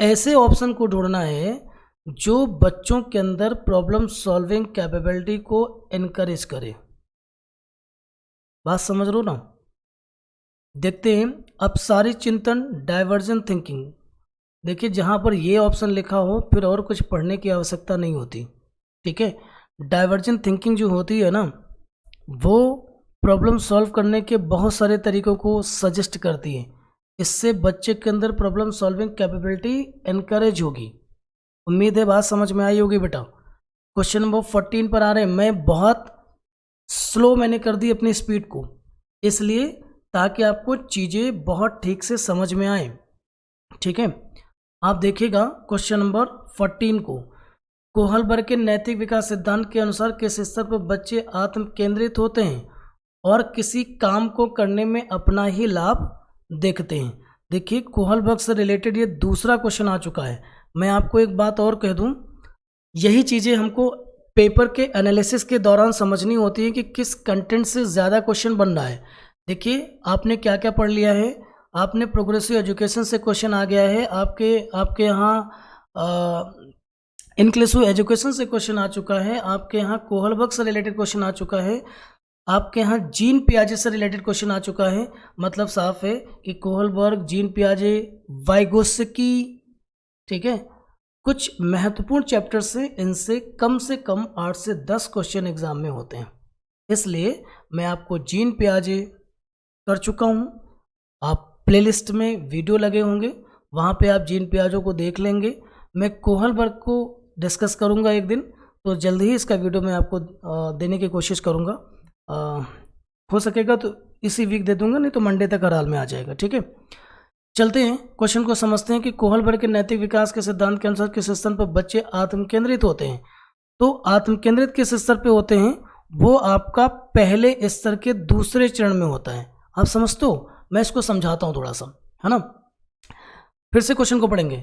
ऐसे ऑप्शन को ढूंढना है जो बच्चों के अंदर प्रॉब्लम सॉल्विंग कैपेबिलिटी को एनकरेज करे। बात समझ लो ना? देखते हैं। अपसारी चिंतन, डाइवर्जेंट थिंकिंग। देखिए जहाँ पर ये ऑप्शन लिखा हो फिर और कुछ पढ़ने की आवश्यकता नहीं होती। ठीक है, डाइवर्जेंट थिंकिंग जो होती है ना, वो प्रॉब्लम सॉल्व करने के बहुत सारे तरीकों को सजेस्ट करती है। इससे बच्चे के अंदर प्रॉब्लम सॉल्विंग कैपेबिलिटी एनकरेज होगी। उम्मीद है बात समझ में आई होगी बेटा। क्वेश्चन नंबर 14 पर आ रहे हैं। मैं बहुत स्लो मैंने कर दी अपनी स्पीड को, इसलिए ताकि आपको चीज़ें बहुत ठीक से समझ में आए। ठीक है, आप देखिएगा क्वेश्चन नंबर 14 को। कोहलबर्ग के नैतिक विकास सिद्धांत के अनुसार किस स्तर पर बच्चे आत्म केंद्रित होते हैं और किसी काम को करने में अपना ही लाभ देखते हैं। देखिए कोहलबर्ग से रिलेटेड ये दूसरा क्वेश्चन आ चुका है। मैं आपको एक बात और कह दूं, यही चीज़ें हमको पेपर के एनालिसिस के दौरान समझनी होती है कि किस कंटेंट से ज़्यादा क्वेश्चन बन रहा है। देखिए आपने क्या क्या पढ़ लिया है। आपने प्रोग्रेसिव एजुकेशन से क्वेश्चन आ गया है, आपके यहाँ इंक्लूसिव एजुकेशन से क्वेश्चन आ चुका है, आपके यहाँ कोहलबर्ग से रिलेटेड क्वेश्चन आ चुका है, आपके यहाँ जीन पियाजे से रिलेटेड क्वेश्चन आ चुका है। मतलब साफ है कि कोहलबर्ग, जीन पियाजे, वाइगोत्स्की, ठीक है, कुछ महत्वपूर्ण चैप्टर से कम 8 से 10 क्वेश्चन एग्जाम में होते हैं। इसलिए मैं आपको जीन पियाजे कर चुका हूँ। आप प्लेलिस्ट में वीडियो लगे होंगे, वहाँ पे आप जीन पियाजो को देख लेंगे। मैं कोहलबर्ग को डिस्कस करूँगा एक दिन, तो जल्द ही इसका वीडियो मैं आपको देने की कोशिश करूँगा। हो सकेगा तो इसी वीक दे दूंगा, नहीं तो मंडे तक हर हाल में आ जाएगा। ठीक है, चलते हैं क्वेश्चन को समझते हैं कि कोहलबर्ग के नैतिक विकास के सिद्धांत के अनुसार किस स्तर पर बच्चे आत्म केंद्रित होते हैं। तो आत्म केंद्रित किस स्तर पे होते हैं? वो आपका पहले स्तर के दूसरे चरण में होता है। आप समझते हो? मैं इसको समझाता हूँ थोड़ा सा, है ना। फिर से क्वेश्चन को पढ़ेंगे।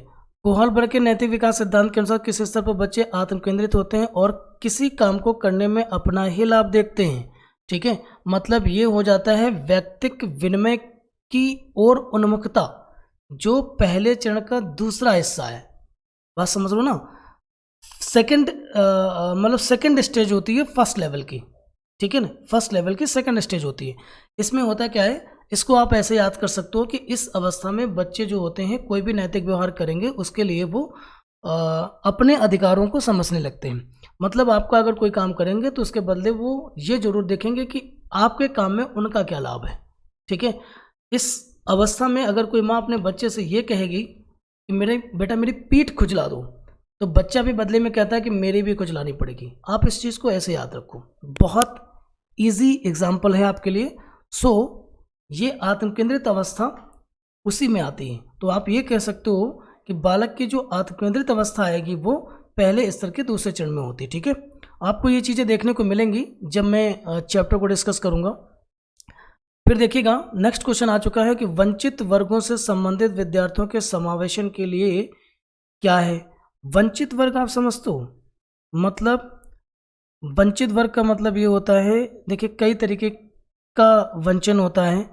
कोहलबर्ग के नैतिक विकास सिद्धांत के अनुसार किस स्तर पर बच्चे आत्म केंद्रित होते हैं और किसी काम को करने में अपना ही लाभ देखते हैं। ठीक है, मतलब ये हो जाता है व्यक्तिक विनिमय की ओर उन्मुखता, जो पहले चरण का दूसरा हिस्सा है। बात समझ लो ना। सेकंड मतलब सेकंड स्टेज होती है फर्स्ट लेवल की। ठीक है ना, फर्स्ट लेवल की सेकंड स्टेज होती है। इसमें होता क्या है, इसको आप ऐसे याद कर सकते हो कि इस अवस्था में बच्चे जो होते हैं कोई भी नैतिक व्यवहार करेंगे उसके लिए वो अपने अधिकारों को समझने लगते हैं। मतलब आपका अगर कोई काम करेंगे तो उसके बदले वो ये जरूर देखेंगे कि आपके काम में उनका क्या लाभ है। ठीक है, इस अवस्था में अगर कोई माँ अपने बच्चे से ये कहेगी कि मेरे बेटा मेरी पीठ खुजला दो, तो बच्चा भी बदले में कहता है कि मेरी भी खुजलानी पड़ेगी। आप इस चीज़ को ऐसे याद रखो, बहुत ईजी एग्जाम्पल है आपके लिए। सो ये आत्म केंद्रित अवस्था उसी में आती है। तो आप ये कह सकते हो कि बालक की जो आत्म केंद्रित अवस्था आएगी वो पहले स्तर के दूसरे चरण में होती है। ठीक है, आपको ये चीज़ें देखने को मिलेंगी जब मैं चैप्टर को डिस्कस करूँगा। फिर देखिएगा नेक्स्ट क्वेश्चन आ चुका है कि वंचित वर्गों से संबंधित विद्यार्थियों के समावेशन के लिए क्या है। वंचित वर्ग आप समझते हो? मतलब वंचित वर्ग का मतलब ये होता है, देखिए कई तरीके का वंचन होता है,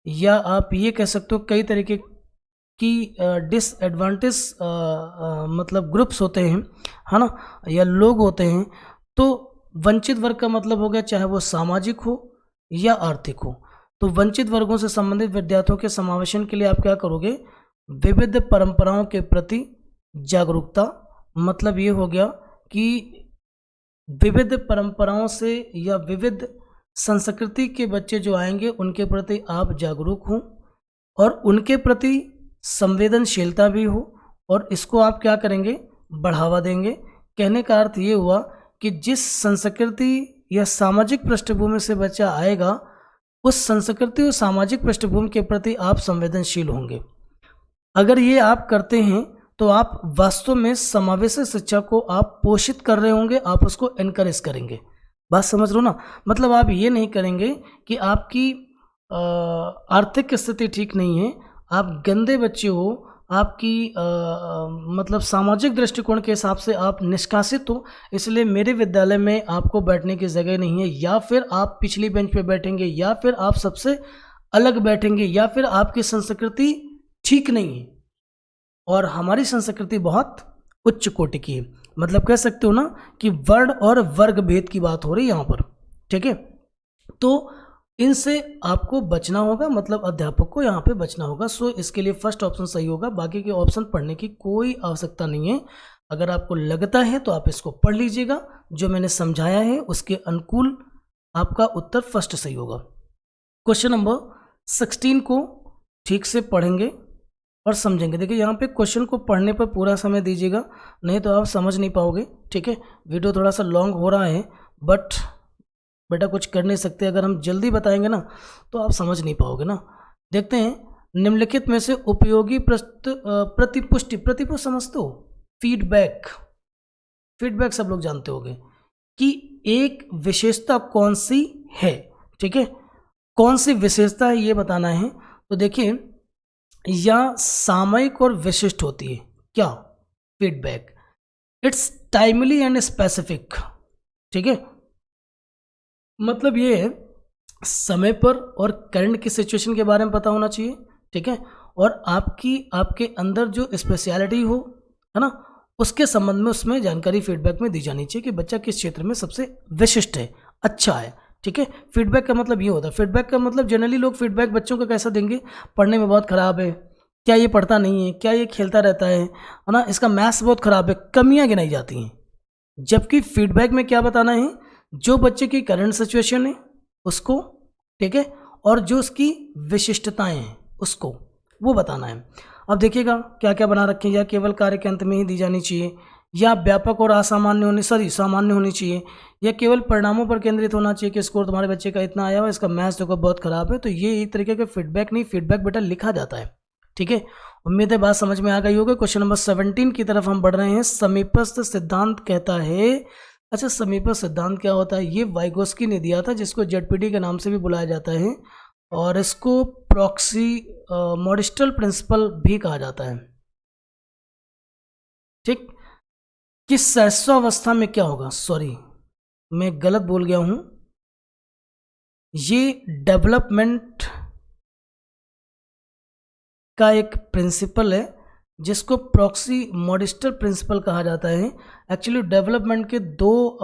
या आप ये कह सकते हो कई तरीके कि डिसएडवांटेज मतलब ग्रुप्स होते हैं, है ना, या लोग होते हैं, तो वंचित वर्ग का मतलब हो गया चाहे वो सामाजिक हो या आर्थिक हो। तो वंचित वर्गों से संबंधित विद्यार्थियों के समावेशन के लिए आप क्या करोगे, विविध परंपराओं के प्रति जागरूकता, मतलब ये हो गया कि विविध परंपराओं से या विविध संस्कृति के बच्चे जो आएंगे उनके प्रति आप जागरूक हों और उनके प्रति संवेदनशीलता भी हो, और इसको आप क्या करेंगे, बढ़ावा देंगे। कहने का अर्थ ये हुआ कि जिस संस्कृति या सामाजिक पृष्ठभूमि से बच्चा आएगा उस संस्कृति और सामाजिक पृष्ठभूमि के प्रति आप संवेदनशील होंगे। अगर ये आप करते हैं तो आप वास्तव में समावेशी शिक्षा को आप पोषित कर रहे होंगे, आप उसको एनकरेज करेंगे। बात समझ रहे हो ना, मतलब आप ये नहीं करेंगे कि आपकी आर्थिक स्थिति ठीक नहीं है, आप गंदे बच्चे हो, आपकी मतलब सामाजिक दृष्टिकोण के हिसाब से आप निष्कासित हो, इसलिए मेरे विद्यालय में आपको बैठने की जगह नहीं है, या फिर आप पिछली बेंच पे बैठेंगे, या फिर आप सबसे अलग बैठेंगे, या फिर आपकी संस्कृति ठीक नहीं है और हमारी संस्कृति बहुत उच्च कोटि की है। मतलब कह सकते हो ना कि वर्ण और वर्ग भेद की बात हो रही है यहाँ पर, ठीक है। तो इनसे आपको बचना होगा, मतलब अध्यापक को यहाँ पे बचना होगा। सो इसके लिए फर्स्ट ऑप्शन सही होगा, बाकी के ऑप्शन पढ़ने की कोई आवश्यकता नहीं है। अगर आपको लगता है तो आप इसको पढ़ लीजिएगा, जो मैंने समझाया है उसके अनुकूल आपका उत्तर फर्स्ट सही होगा। क्वेश्चन नंबर 16 को ठीक से पढ़ेंगे और समझेंगे। देखिए यहाँ पे क्वेश्चन को पढ़ने पर पूरा समय दीजिएगा, नहीं तो आप समझ नहीं पाओगे, ठीक है। वीडियो थोड़ा सा लॉन्ग हो रहा है, बट बेटा कुछ कर नहीं सकते, अगर हम जल्दी बताएंगे ना तो आप समझ नहीं पाओगे ना। देखते हैं, निम्नलिखित में से उपयोगी प्रतिपुष्टि, प्रतिपुष्टि समझते हो, फीडबैक, फीडबैक सब लोग जानते होंगे कि एक विशेषता कौन सी है, ठीक है, कौन सी विशेषता है ये बताना है। तो देखिए या सामयिक और विशिष्ट होती है क्या, feedback, it's timely and specific, ठीक है। मतलब ये है समय पर और करंट की सिचुएशन के बारे में पता होना चाहिए, ठीक है, और आपके अंदर जो स्पेशलिटी हो, है ना, उसके संबंध में उसमें जानकारी फीडबैक में दी जानी चाहिए कि बच्चा किस क्षेत्र में सबसे विशिष्ट है, अच्छा है, ठीक है। फीडबैक का मतलब ये होता है, फीडबैक का मतलब जनरली लोग फीडबैक बच्चों का कैसा देंगे, पढ़ने में बहुत ख़राब है, क्या ये पढ़ता नहीं है, क्या ये खेलता रहता है ना, इसका मैथ्स बहुत ख़राब है, कमियाँ गिनाई जाती हैं। जबकि फीडबैक में क्या बताना है, जो बच्चे की करंट सिचुएशन है उसको, ठीक है, और जो उसकी विशिष्टताएं हैं उसको वो बताना है। अब देखिएगा क्या क्या बना रखें, या केवल कार्य के अंत में ही दी जानी चाहिए, या व्यापक और असामान्य होनी, सामान्य होनी चाहिए, या केवल परिणामों पर केंद्रित होना चाहिए कि स्कोर तुम्हारे बच्चे का इतना आया हुआ, इसका मैथ्स देखो बहुत खराब है। तो ये एक तरीके का फीडबैक नहीं, फीडबैक बेटा लिखा जाता है, ठीक है। उम्मीद है बात समझ में आ गई होगी। क्वेश्चन नंबर 17 की तरफ हम बढ़ रहे हैं। समीपस्थ सिद्धांत कहता है, अच्छा समीपस्थ सिद्धांत क्या होता है, ये वाइगोस्की ने दिया था, जिसको जेडपीटी के नाम से भी बुलाया जाता है, और इसको प्रॉक्सी मॉडिस्टल प्रिंसिपल भी कहा जाता है, ठीक। कि सहस्रावस्था में क्या होगा, सॉरी मैं गलत बोल गया हूं, ये डेवलपमेंट का एक प्रिंसिपल है जिसको प्रॉक्सी मॉडिस्टल प्रिंसिपल कहा जाता है। एक्चुअली डेवलपमेंट के दो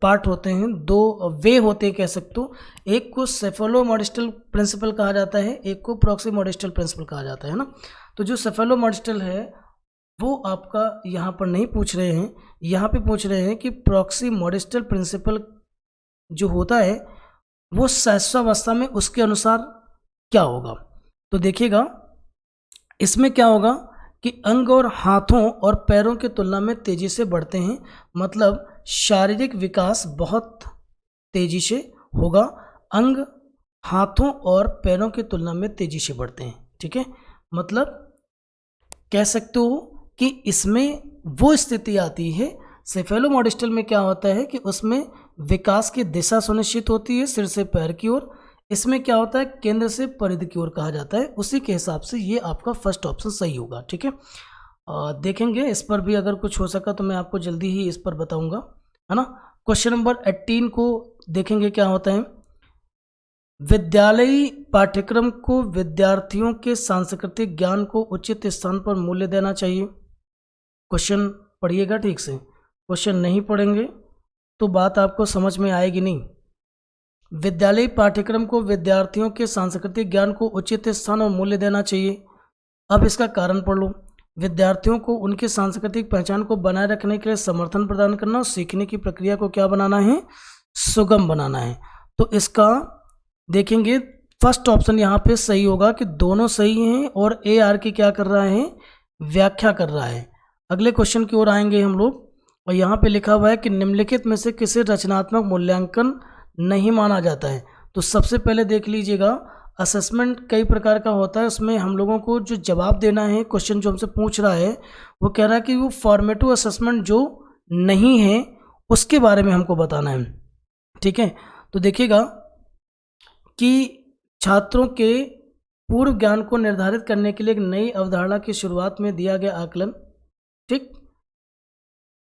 पार्ट होते हैं, दो वे होते हैं कह सकते हो, एक को सेफेलो मॉडिस्टल प्रिंसिपल कहा जाता है, एक को प्रॉक्सी मॉडिस्टल प्रिंसिपल कहा जाता है ना। तो जो सेफेलो मॉडिस्टल है वो आपका यहाँ पर नहीं पूछ रहे हैं, यहाँ पे पूछ रहे हैं कि प्रॉक्सी मॉडिस्टल प्रिंसिपल जो होता है वो सहस्रावस्था में उसके अनुसार क्या होगा। तो देखिएगा इसमें क्या होगा कि अंग और हाथों और पैरों की तुलना में तेजी से बढ़ते हैं, मतलब शारीरिक विकास बहुत तेजी से होगा, अंग हाथों और पैरों की तुलना में तेजी से बढ़ते हैं, ठीक है। मतलब कह सकते हो कि इसमें वो स्थिति आती है, सेफेलो मॉडिस्टल में क्या होता है कि उसमें विकास की दिशा सुनिश्चित होती है सिर से पैर की ओर, इसमें क्या होता है केंद्र से परिधि की ओर कहा जाता है। उसी के हिसाब से ये आपका फर्स्ट ऑप्शन सही होगा, ठीक है। देखेंगे इस पर भी अगर कुछ हो सका तो मैं आपको जल्दी ही इस पर बताऊंगा, है ना। क्वेश्चन नंबर 18 को देखेंगे क्या होता है। विद्यालयी पाठ्यक्रम को विद्यार्थियों के सांस्कृतिक ज्ञान को उचित स्थान पर मूल्य देना चाहिए। क्वेश्चन पढ़िएगा ठीक से, क्वेश्चन नहीं पढ़ेंगे तो बात आपको समझ में आएगी नहीं। विद्यालयी पाठ्यक्रम को विद्यार्थियों के सांस्कृतिक ज्ञान को उचित स्थान और मूल्य देना चाहिए। अब इसका कारण पढ़ लो। विद्यार्थियों को उनकी सांस्कृतिक पहचान को बनाए रखने के लिए समर्थन प्रदान करना और सीखने की प्रक्रिया को क्या बनाना है, सुगम बनाना है। तो इसका देखेंगे फर्स्ट ऑप्शन यहाँ पे सही होगा कि दोनों सही हैं और ए आर की क्या कर रहा है, व्याख्या कर रहा है। अगले क्वेश्चन की ओर आएंगे हम लोग और यहाँ पे लिखा हुआ है कि निम्नलिखित में से किसे रचनात्मक मूल्यांकन नहीं माना जाता है। तो सबसे पहले देख लीजिएगा, असेसमेंट कई प्रकार का होता है, उसमें हम लोगों को जो जवाब देना है, क्वेश्चन जो हमसे पूछ रहा है वो कह रहा है कि वो फॉर्मेटिव असेसमेंट जो नहीं है उसके बारे में हमको बताना है। ठीक है, तो देखिएगा कि छात्रों के पूर्व ज्ञान को निर्धारित करने के लिए एक नई अवधारणा की शुरुआत में दिया गया आकलन। ठीक,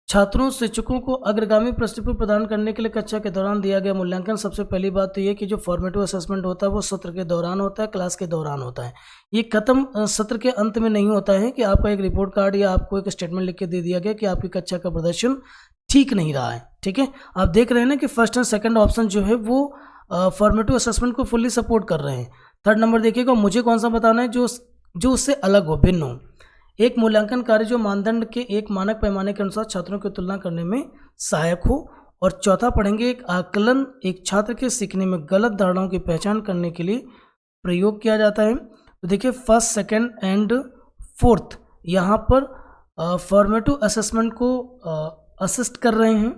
छात्रों शिक्षकों को अग्रगामी प्रस्तुति प्रदान करने के लिए कक्षा के दौरान दिया गया मूल्यांकन। सबसे पहली बात तो ये कि जो फॉर्मेटिव असेसमेंट होता है वो सत्र के दौरान होता है, क्लास के दौरान होता है। ये खत्म सत्र के अंत में नहीं होता है कि आपका एक रिपोर्ट कार्ड या आपको एक स्टेटमेंट लिख के दे दिया गया कि आपकी कक्षा का प्रदर्शन ठीक नहीं रहा है। ठीक है, आप देख रहे हैं ना कि फर्स्ट एंड सेकंड ऑप्शन जो है वो फॉर्मेटिव असेसमेंट को फुल्ली सपोर्ट कर रहे हैं। थर्ड नंबर देखिएगा, मुझे कौन सा बताना है जो उससे अलग हो, भिन्न हो। एक मूल्यांकन कार्य जो मानदंड के एक मानक पैमाने के अनुसार छात्रों की तुलना करने में सहायक हो। और चौथा पढ़ेंगे, एक आकलन एक छात्र के सीखने में गलत धारणाओं की पहचान करने के लिए प्रयोग किया जाता है। तो देखिए फर्स्ट, सेकंड एंड फोर्थ यहाँ पर फॉर्मेटिव असेसमेंट को असिस्ट कर रहे हैं,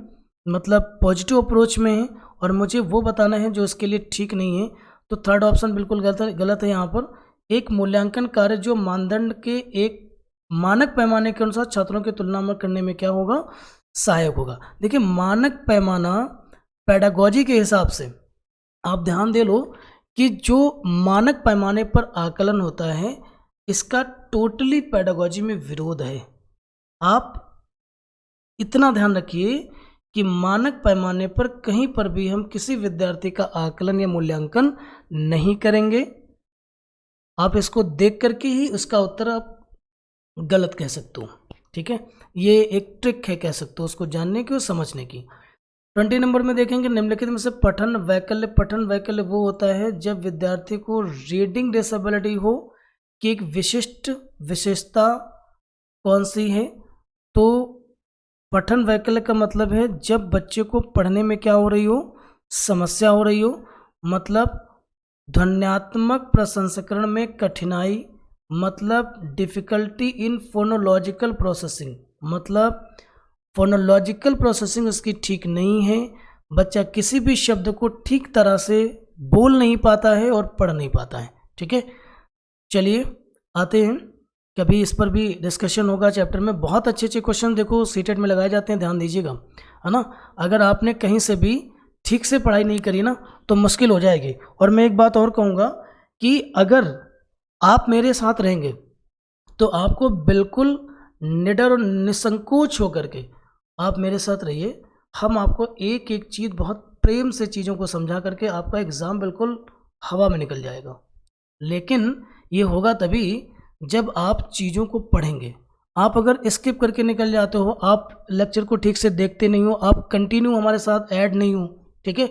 मतलब पॉजिटिव अप्रोच में है और मुझे वो बताना है जो इसके लिए ठीक नहीं है। तो थर्ड ऑप्शन बिल्कुल गलत है। यहाँ पर एक मूल्यांकन कार्य जो मानदंड के एक मानक पैमाने के अनुसार छात्रों की तुलना में करने में क्या होगा, सहायक होगा। देखिए मानक पैमाना पेडागोजी के हिसाब से आप ध्यान दे लो कि जो मानक पैमाने पर आकलन होता है इसका टोटली पेडागोजी में विरोध है। आप इतना ध्यान रखिए कि मानक पैमाने पर कहीं पर भी हम किसी विद्यार्थी का आकलन या मूल्यांकन नहीं करेंगे। आप इसको देख करके ही उसका उत्तर आप गलत कह सकते हो। ठीक है, ये एक ट्रिक है कह सकते हो उसको जानने की और समझने की। 20 नंबर में देखेंगे, निम्नलिखित में से पठन वैकल्य वो होता है जब विद्यार्थी को रीडिंग डिसेबिलिटी हो कि एक विशिष्ट विशेषता कौन सी है। तो पठन वैकल्य का मतलब है जब बच्चे को पढ़ने में क्या हो रही हो, समस्या हो रही हो, मतलब ध्वन्यात्मक प्रसंस्करण में कठिनाई, मतलब डिफ़िकल्टी इन फोनोलॉजिकल प्रोसेसिंग, मतलब फोनोलॉजिकल प्रोसेसिंग उसकी ठीक नहीं है। बच्चा किसी भी शब्द को ठीक तरह से बोल नहीं पाता है और पढ़ नहीं पाता है। ठीक है, चलिए आते हैं, कभी इस पर भी डिस्कशन होगा चैप्टर में। बहुत अच्छे अच्छे क्वेश्चन देखो सीटेट में लगाए जाते हैं, ध्यान दीजिएगा, है ना। अगर आपने कहीं से भी ठीक से पढ़ाई नहीं करी ना तो मुश्किल हो जाएगी। और मैं एक बात और कहूँगा कि अगर आप मेरे साथ रहेंगे तो आपको बिल्कुल निडर और निसंकोच होकर के आप मेरे साथ रहिए। हम आपको एक एक चीज़ बहुत प्रेम से चीज़ों को समझा करके आपका एग्ज़ाम बिल्कुल हवा में निकल जाएगा। लेकिन ये होगा तभी जब आप चीज़ों को पढ़ेंगे। आप अगर स्किप करके निकल जाते हो, आप लेक्चर को ठीक से देखते नहीं हो, आप कंटिन्यू हमारे साथ ऐड नहीं हो, ठीक है,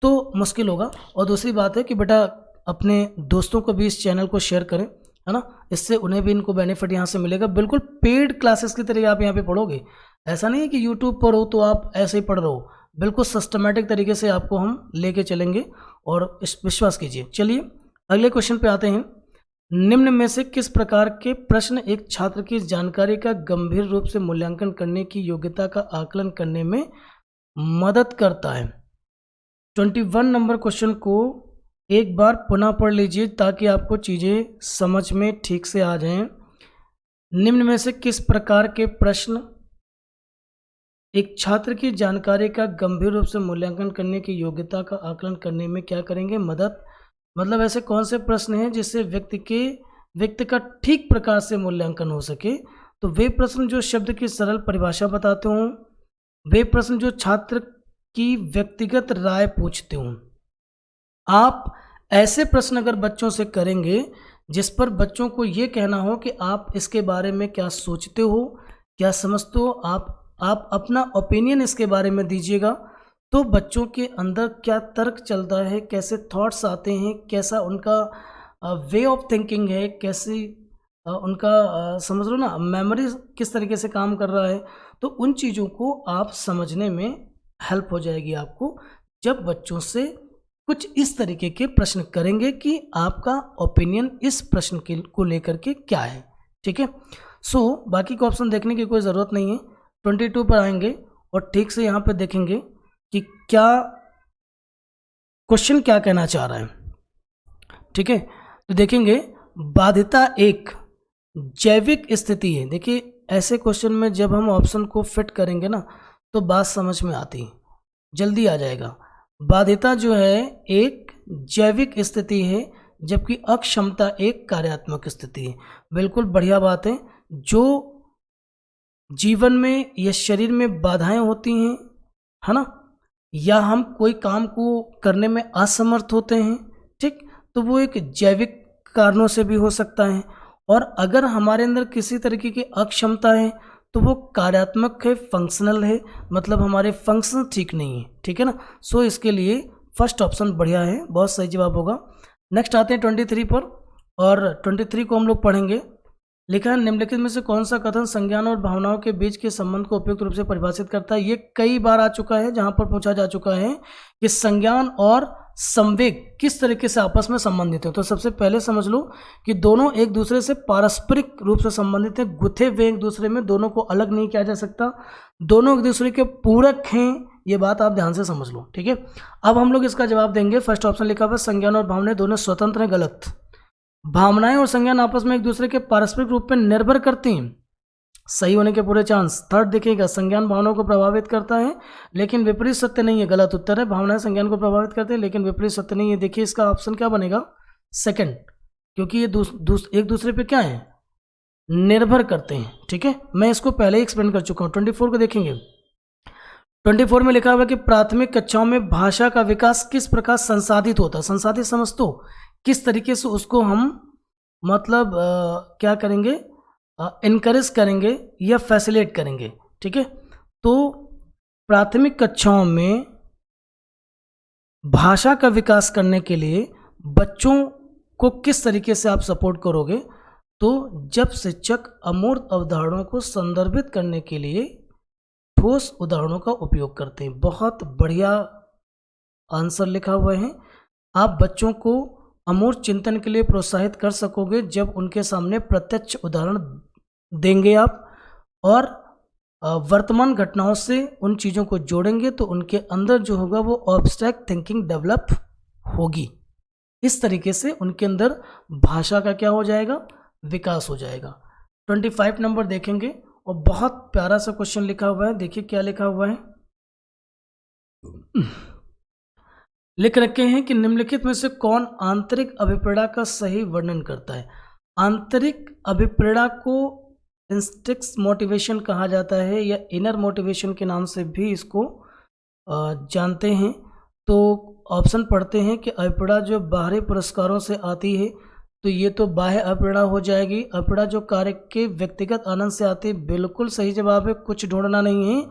तो मुश्किल होगा। और दूसरी बात है कि बेटा अपने दोस्तों को भी इस चैनल को शेयर करें, है ना, इससे उन्हें भी इनको बेनिफिट यहाँ से मिलेगा। बिल्कुल पेड क्लासेस की तरह आप यहाँ पे पढ़ोगे। ऐसा नहीं है कि यूट्यूब पर हो तो आप ऐसे ही पढ़ रहे हो, बिल्कुल सिस्टमेटिक तरीके से आपको हम लेके चलेंगे और इस विश्वास कीजिए। चलिए अगले क्वेश्चन पे आते हैं। निम्न में से किस प्रकार के प्रश्न एक छात्र की जानकारी का गंभीर रूप से मूल्यांकन करने की योग्यता का आकलन करने में मदद करता है। 21 नंबर क्वेश्चन को एक बार पुनः पढ़ लीजिए ताकि आपको चीज़ें समझ में ठीक से आ जाएं। निम्न में से किस प्रकार के प्रश्न एक छात्र की जानकारी का गंभीर रूप से मूल्यांकन करने की योग्यता का आकलन करने में क्या करेंगे, मदद। मतलब ऐसे कौन से प्रश्न हैं जिससे व्यक्ति का ठीक प्रकार से मूल्यांकन हो सके। तो वे प्रश्न जो शब्द की सरल परिभाषा बताते हों, वे प्रश्न जो छात्र की व्यक्तिगत राय पूछते हों। आप ऐसे प्रश्न अगर बच्चों से करेंगे जिस पर बच्चों को ये कहना हो कि आप इसके बारे में क्या सोचते हो, क्या समझते हो, आप अपना ओपिनियन इसके बारे में दीजिएगा, तो बच्चों के अंदर क्या तर्क चलता है, कैसे थॉट्स आते हैं, कैसा उनका वे ऑफ थिंकिंग है, कैसी उनका समझ लो ना मेमोरी किस तरीके से काम कर रहा है, तो उन चीज़ों को आप समझने में हेल्प हो जाएगी आपको जब बच्चों से कुछ इस तरीके के प्रश्न करेंगे कि आपका ओपिनियन इस प्रश्न के को लेकर के क्या है। ठीक है, सो बाकी के ऑप्शन देखने की कोई ज़रूरत नहीं है। 22 पर आएंगे और ठीक से यहाँ पे देखेंगे कि क्या क्वेश्चन क्या कहना चाह रहा है। ठीक है, तो देखेंगे बाध्यता एक जैविक स्थिति है। देखिए ऐसे क्वेश्चन में जब हम ऑप्शन को फिट करेंगे ना तो बात समझ में आती है, जल्दी आ जाएगा। बाध्यता जो है एक जैविक स्थिति है जबकि अक्षमता एक कार्यात्मक स्थिति है। बिल्कुल बढ़िया बात है। जो जीवन में या शरीर में बाधाएं होती हैं, है ना, या हम कोई काम को करने में असमर्थ होते हैं, ठीक, तो वो एक जैविक कारणों से भी हो सकता है। और अगर हमारे अंदर किसी तरीके की अक्षमता है तो वो कार्यात्मक है, फंक्शनल है, मतलब हमारे फंक्शन ठीक नहीं है। ठीक है ना, सो इसके लिए फर्स्ट ऑप्शन बढ़िया है, बहुत सही जवाब होगा। नेक्स्ट आते हैं 23 पर, और 23 को हम लोग पढ़ेंगे। लिखा है निम्नलिखित में से कौन सा कथन संज्ञान और भावनाओं के बीच के संबंध को उपयुक्त रूप से परिभाषित करता है। ये कई बार आ चुका है जहां पर पूछा जा चुका है कि संज्ञान और संवेग किस तरीके से आपस में संबंधित है। तो सबसे पहले समझ लो कि दोनों एक दूसरे से पारस्परिक रूप से संबंधित हैं, गुथे हुए एक दूसरे में, दोनों को अलग नहीं किया जा सकता, दोनों एक दूसरे के पूरक हैं, ये बात आप ध्यान से समझ लो। ठीक है, अब हम लोग इसका जवाब देंगे। फर्स्ट ऑप्शन लिखा हुआ संज्ञान और भावनाएं दोनों स्वतंत्र हैं, गलत। भावनाएं और संज्ञान आपस में एक दूसरे के पारस्परिक रूप में निर्भर करती हैं, सही होने के पूरे चांस। थर्ड देखिएगा संज्ञान भावनाओं को प्रभावित करता है लेकिन विपरीत सत्य नहीं है, गलत उत्तर है। भावनाएं संज्ञान को प्रभावित करते हैं लेकिन विपरीत सत्य नहीं है। देखिए इसका ऑप्शन क्या बनेगा, सेकंड, क्योंकि ये एक दूसरे पे क्या है, निर्भर करते हैं। ठीक है, मैं इसको पहले ही एक्सप्लेन कर चुका हूँ। 24 को देखेंगे। 24 में लिखा हुआ है कि प्राथमिक कक्षाओं में भाषा का विकास किस प्रकार संसाधित होता है। संसाधित समझ तो किस तरीके से उसको हम मतलब क्या करेंगे, इनकरेज करेंगे या फैसिलिटेट करेंगे। ठीक है, तो प्राथमिक कक्षाओं में भाषा का विकास करने के लिए बच्चों को किस तरीके से आप सपोर्ट करोगे, तो जब शिक्षक अमूर्त अवधारणाओं को संदर्भित करने के लिए ठोस उदाहरणों का उपयोग करते हैं। बहुत बढ़िया आंसर लिखा हुआ है। आप बच्चों को अमूर्त चिंतन के लिए प्रोत्साहित कर सकोगे जब उनके सामने प्रत्यक्ष उदाहरण देंगे आप, और वर्तमान घटनाओं से उन चीज़ों को जोड़ेंगे तो उनके अंदर जो होगा वो ऑब्स्ट्रैक्ट थिंकिंग डेवलप होगी। इस तरीके से उनके अंदर भाषा का क्या हो जाएगा, विकास हो जाएगा। 25 नंबर देखेंगे और बहुत प्यारा सा क्वेश्चन लिखा हुआ है। देखिए क्या लिखा हुआ है, लिख रखे हैं कि निम्नलिखित में से कौन आंतरिक अभिप्रेरणा का सही वर्णन करता है। आंतरिक अभिप्रेरणा को इंस्टिंक्ट मोटिवेशन कहा जाता है या इनर मोटिवेशन के नाम से भी इसको जानते हैं। तो ऑप्शन पढ़ते हैं कि अभिप्रेरणा जो बाहरी पुरस्कारों से आती है, तो ये तो बाह्य अभिप्रेरणा हो जाएगी। अभिप्रेरणा जो कार्य के व्यक्तिगत आनंद से आती है, बिल्कुल सही जवाब है, कुछ ढूंढना नहीं है।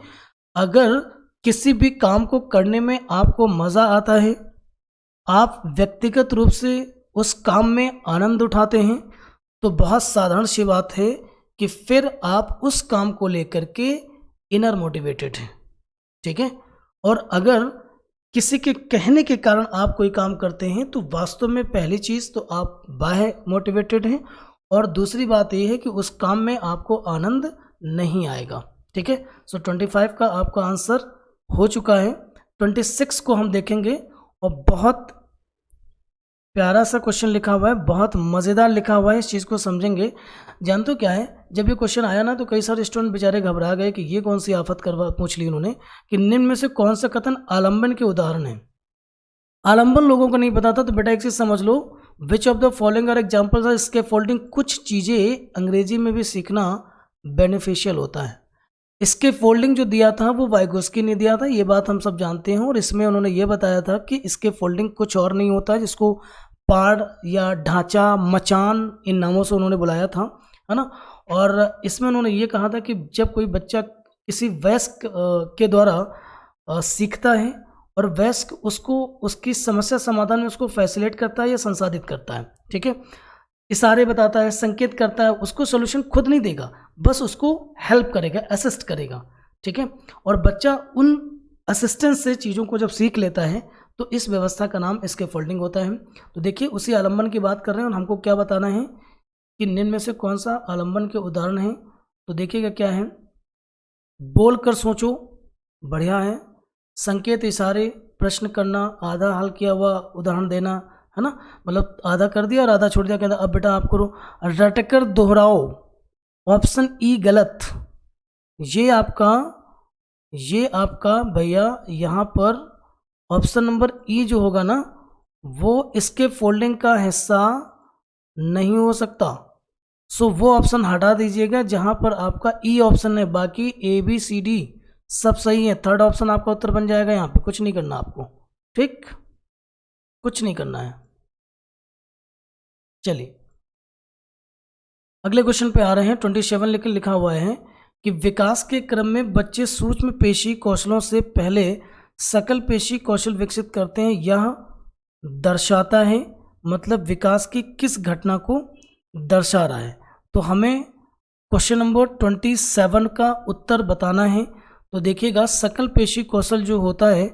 अगर किसी भी काम को करने में आपको मज़ा आता है, आप व्यक्तिगत रूप से उस काम में आनंद उठाते हैं, तो बहुत साधारण सी बात है कि फिर आप उस काम को लेकर के इनर मोटिवेटेड हैं। ठीक है, और अगर किसी के कहने के कारण आप कोई काम करते हैं तो वास्तव में पहली चीज़ तो आप बाह्य मोटिवेटेड हैं, और दूसरी बात यह है कि उस काम में आपको आनंद नहीं आएगा। ठीक है, सो 25 का आपका आंसर हो चुका है। 26 को हम देखेंगे और बहुत प्यारा सा क्वेश्चन लिखा हुआ है, बहुत मज़ेदार लिखा हुआ है, इस चीज़ को समझेंगे। जानते हो क्या है, जब ये क्वेश्चन आया ना तो कई सारे स्टूडेंट बेचारे घबरा गए कि ये कौन सी आफत पूछ ली उन्होंने कि निम्न में से कौन सा कथन आलंबन के उदाहरण है। आलंबन लोगों को नहीं पता था, तो बेटा एक चीज़ समझ लो, which of the following are examples of scaffolding. कुछ चीज़ें अंग्रेजी में भी सीखना बेनिफिशियल होता है। स्कैफोल्डिंग जो दिया था वो वाइगोस्की ने दिया था, ये बात हम सब जानते हैं, और इसमें उन्होंने ये बताया था कि स्कैफोल्डिंग कुछ और नहीं होता है, जिसको पाड़ या ढांचा, मचान, इन नामों से उन्होंने बुलाया था, है ना। और इसमें उन्होंने ये कहा था कि जब कोई बच्चा किसी वयस्क के द्वारा सीखता है और वयस्क उसको उसकी समस्या समाधान में उसको फैसिलिटेट करता है या संसाधित करता है, ठीक है, इशारे बताता है, संकेत करता है, उसको सोल्यूशन खुद नहीं देगा, बस उसको हेल्प करेगा, असिस्ट करेगा, ठीक है। और बच्चा उन असिस्टेंस से चीज़ों को जब सीख लेता है तो इस व्यवस्था का नाम स्कैफोल्डिंग होता है। तो देखिए उसी आलम्बन की बात कर रहे हैं और हमको क्या बताना है कि निम्न में से कौन सा आलम्बन के उदाहरण है। तो देखिएगा क्या है, बोलकर सोचो, बढ़िया है, संकेत, इशारे, प्रश्न करना, आधा हल किया हुआ उदाहरण देना, है ना, मतलब आधा कर दिया और आधा छोड़ दिया, कहता अब बेटा आप करो, रटकर दोहराओ, ऑप्शन ई गलत। ये आपका भैया यहाँ पर ऑप्शन नंबर ई जो होगा ना वो इसके फोल्डिंग का हिस्सा नहीं हो सकता। सो वो ऑप्शन हटा दीजिएगा जहाँ पर आपका ई ऑप्शन है, बाकी ए बी सी डी सब सही है। थर्ड ऑप्शन आपका उत्तर बन जाएगा। यहाँ पे कुछ नहीं करना आपको, ठीक, कुछ नहीं करना है। चलिए अगले क्वेश्चन पे आ रहे हैं। 27 लेकर लिखा हुआ है कि विकास के क्रम में बच्चे सूक्ष्म पेशी कौशलों से पहले सकल पेशी कौशल विकसित करते हैं। यह दर्शाता है, मतलब विकास की किस घटना को दर्शा रहा है। तो हमें क्वेश्चन नंबर 27 का उत्तर बताना है। तो देखिएगा सकल पेशी कौशल जो होता है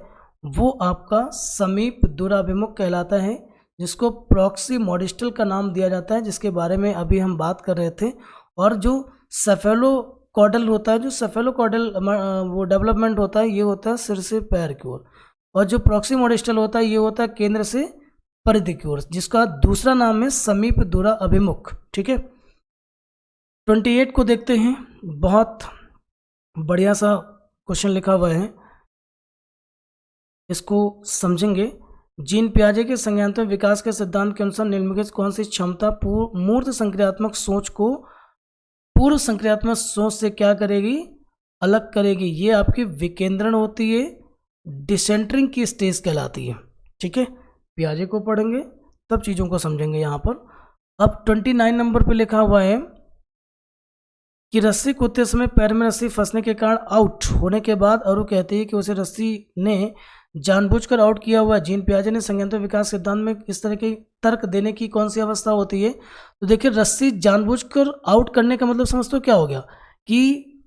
वो आपका समीप दूराभिमुख कहलाता है, जिसको प्रॉक्सी मॉडिस्टल का नाम दिया जाता है, जिसके बारे में अभी हम बात कर रहे थे। और जो सेफेलोकॉडल होता है, जो सेफेलोकॉडल वो डेवलपमेंट होता है, ये होता है सिर से पैर की ओर। और जो प्रॉक्सी मॉडिस्टल होता है ये होता है केंद्र से परिधि की ओर, जिसका दूसरा नाम है समीप दूरा अभिमुख, ठीक है। 28 को देखते हैं। बहुत बढ़िया सा क्वेश्चन लिखा हुआ है, इसको समझेंगे। जीन पियाजे के संज्ञानात्मक विकास के सिद्धांत के अनुसार निम्नलिखित कौन सी क्षमता मूर्त संक्रियात्मक सोच को पूर्व संक्रियात्मक सोच से क्या करेगी, अलग करेगी। ये आपकी विकेंद्रण होती है, डिसेंटरिंग की स्टेज कहलाती है, ठीक है। पियाजे को पढ़ेंगे तब चीज़ों को समझेंगे यहाँ पर। अब 29 नंबर पे लिखा हुआ है कि रस्सी कूदते समय पैर में रस्सी फंसने के कारण आउट होने के बाद अरु कहती है कि उसे रस्सी ने जानबूझकर आउट किया हुआ है। जीन पियाजे ने संज्ञानात्मक विकास सिद्धांत में इस तरह के तर्क देने की कौन सी अवस्था होती है। तो देखिए रस्सी जानबूझकर आउट करने का मतलब समझते हो क्या हो गया कि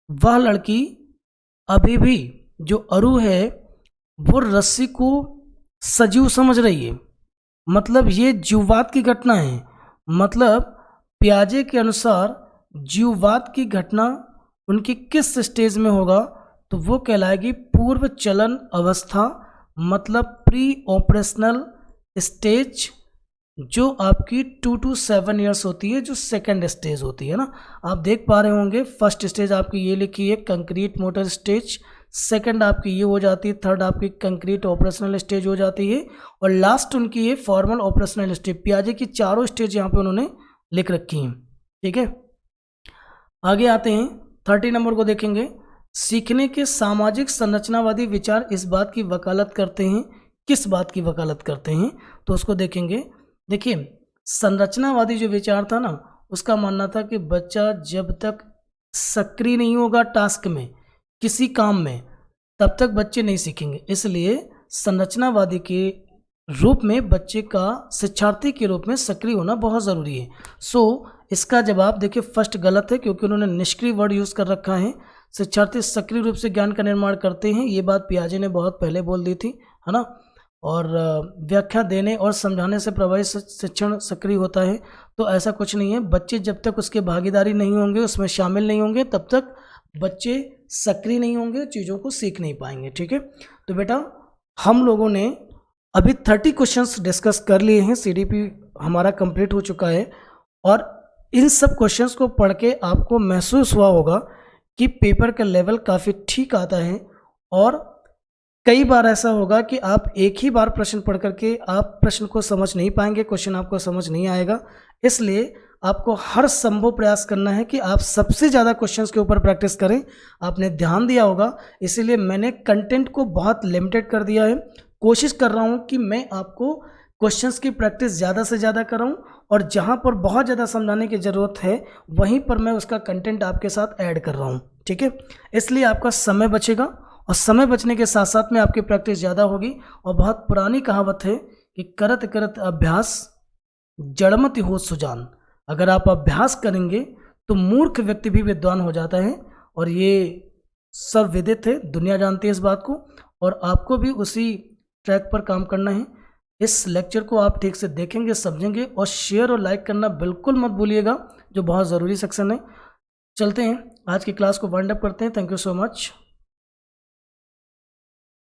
वह लड़की अभी भी जो अरु है वो रस्सी को सजीव समझ रही है, मतलब ये जीववाद की घटना है। मतलब पियाजे के अनुसार जीववाद की घटना उनकी किस स्टेज में होगा, तो वो कहलाएगी पूर्व चलन अवस्था, मतलब प्री ऑपरेशनल स्टेज, जो आपकी 2 to 7 ईयर्स होती है, जो सेकंड स्टेज होती है ना। आप देख पा रहे होंगे फर्स्ट स्टेज आपकी ये लिखी है कंक्रीट मोटर स्टेज, सेकंड आपकी ये हो जाती है, थर्ड आपकी कंक्रीट ऑपरेशनल स्टेज हो जाती है, और लास्ट उनकी ये फॉर्मल ऑपरेशनल स्टेज। पियाजे की चारों स्टेज यहाँ पे उन्होंने लिख रखी हैं, ठीक है। आगे आते हैं 30 नंबर को देखेंगे। सीखने के सामाजिक संरचनावादी विचार इस बात की वकालत करते हैं, किस बात की वकालत करते हैं, तो उसको देखेंगे। देखिए संरचनावादी जो विचार था ना, उसका मानना था कि बच्चा जब तक सक्रिय नहीं होगा टास्क में, किसी काम में, तब तक बच्चे नहीं सीखेंगे। इसलिए संरचनावादी के रूप में बच्चे का शिक्षार्थी के रूप में सक्रिय होना बहुत ज़रूरी है। सो इसका जवाब देखिए फर्स्ट गलत है, क्योंकि उन्होंने निष्क्रिय वर्ड यूज़ कर रखा है। शिक्षार्थी सक्रिय रूप से ज्ञान का निर्माण करते हैं, ये बात पियाजे ने बहुत पहले बोल दी थी, है ना। और व्याख्या देने और समझाने से प्रभावित शिक्षण सक्रिय होता है, तो ऐसा कुछ नहीं है। बच्चे जब तक उसके भागीदारी नहीं होंगे, उसमें शामिल नहीं होंगे, तब तक बच्चे सक्रिय नहीं होंगे, चीज़ों को सीख नहीं पाएंगे, ठीक है। तो बेटा हम लोगों ने अभी 30 क्वेश्चंस डिस्कस कर लिए हैं, सीडीपी हमारा कंप्लीट हो चुका है, और इन सब क्वेश्चंस को पढ़ के आपको महसूस हुआ होगा कि पेपर का लेवल काफ़ी ठीक आता है। और कई बार ऐसा होगा कि आप एक ही बार प्रश्न पढ़ करके आप प्रश्न को समझ नहीं पाएंगे, क्वेश्चन आपको समझ नहीं आएगा। इसलिए आपको हर संभव प्रयास करना है कि आप सबसे ज़्यादा क्वेश्चंस के ऊपर प्रैक्टिस करें। आपने ध्यान दिया होगा, इसीलिए मैंने कंटेंट को बहुत लिमिटेड कर दिया है। कोशिश कर रहा हूँ कि मैं आपको क्वेश्चंस की प्रैक्टिस ज़्यादा से ज़्यादा कराऊं और जहां पर बहुत ज़्यादा समझाने की ज़रूरत है वहीं पर मैं उसका कंटेंट आपके साथ ऐड कर रहा हूं, ठीक है। इसलिए आपका समय बचेगा और समय बचने के साथ साथ में आपकी प्रैक्टिस ज़्यादा होगी। और बहुत पुरानी कहावत है कि करत करत अभ्यास जड़मति हो सुजान। अगर आप अभ्यास करेंगे तो मूर्ख व्यक्ति भी विद्वान हो जाता है, और ये सब विदित है, दुनिया जानती है इस बात को, और आपको भी उसी ट्रैक पर काम करना है। इस लेक्चर को आप ठीक से देखेंगे, समझेंगे, और शेयर और लाइक करना बिल्कुल मत भूलिएगा, जो बहुत ज़रूरी सेक्शन है। चलते हैं, आज की क्लास को वाइंड अप करते हैं। Thank you so much.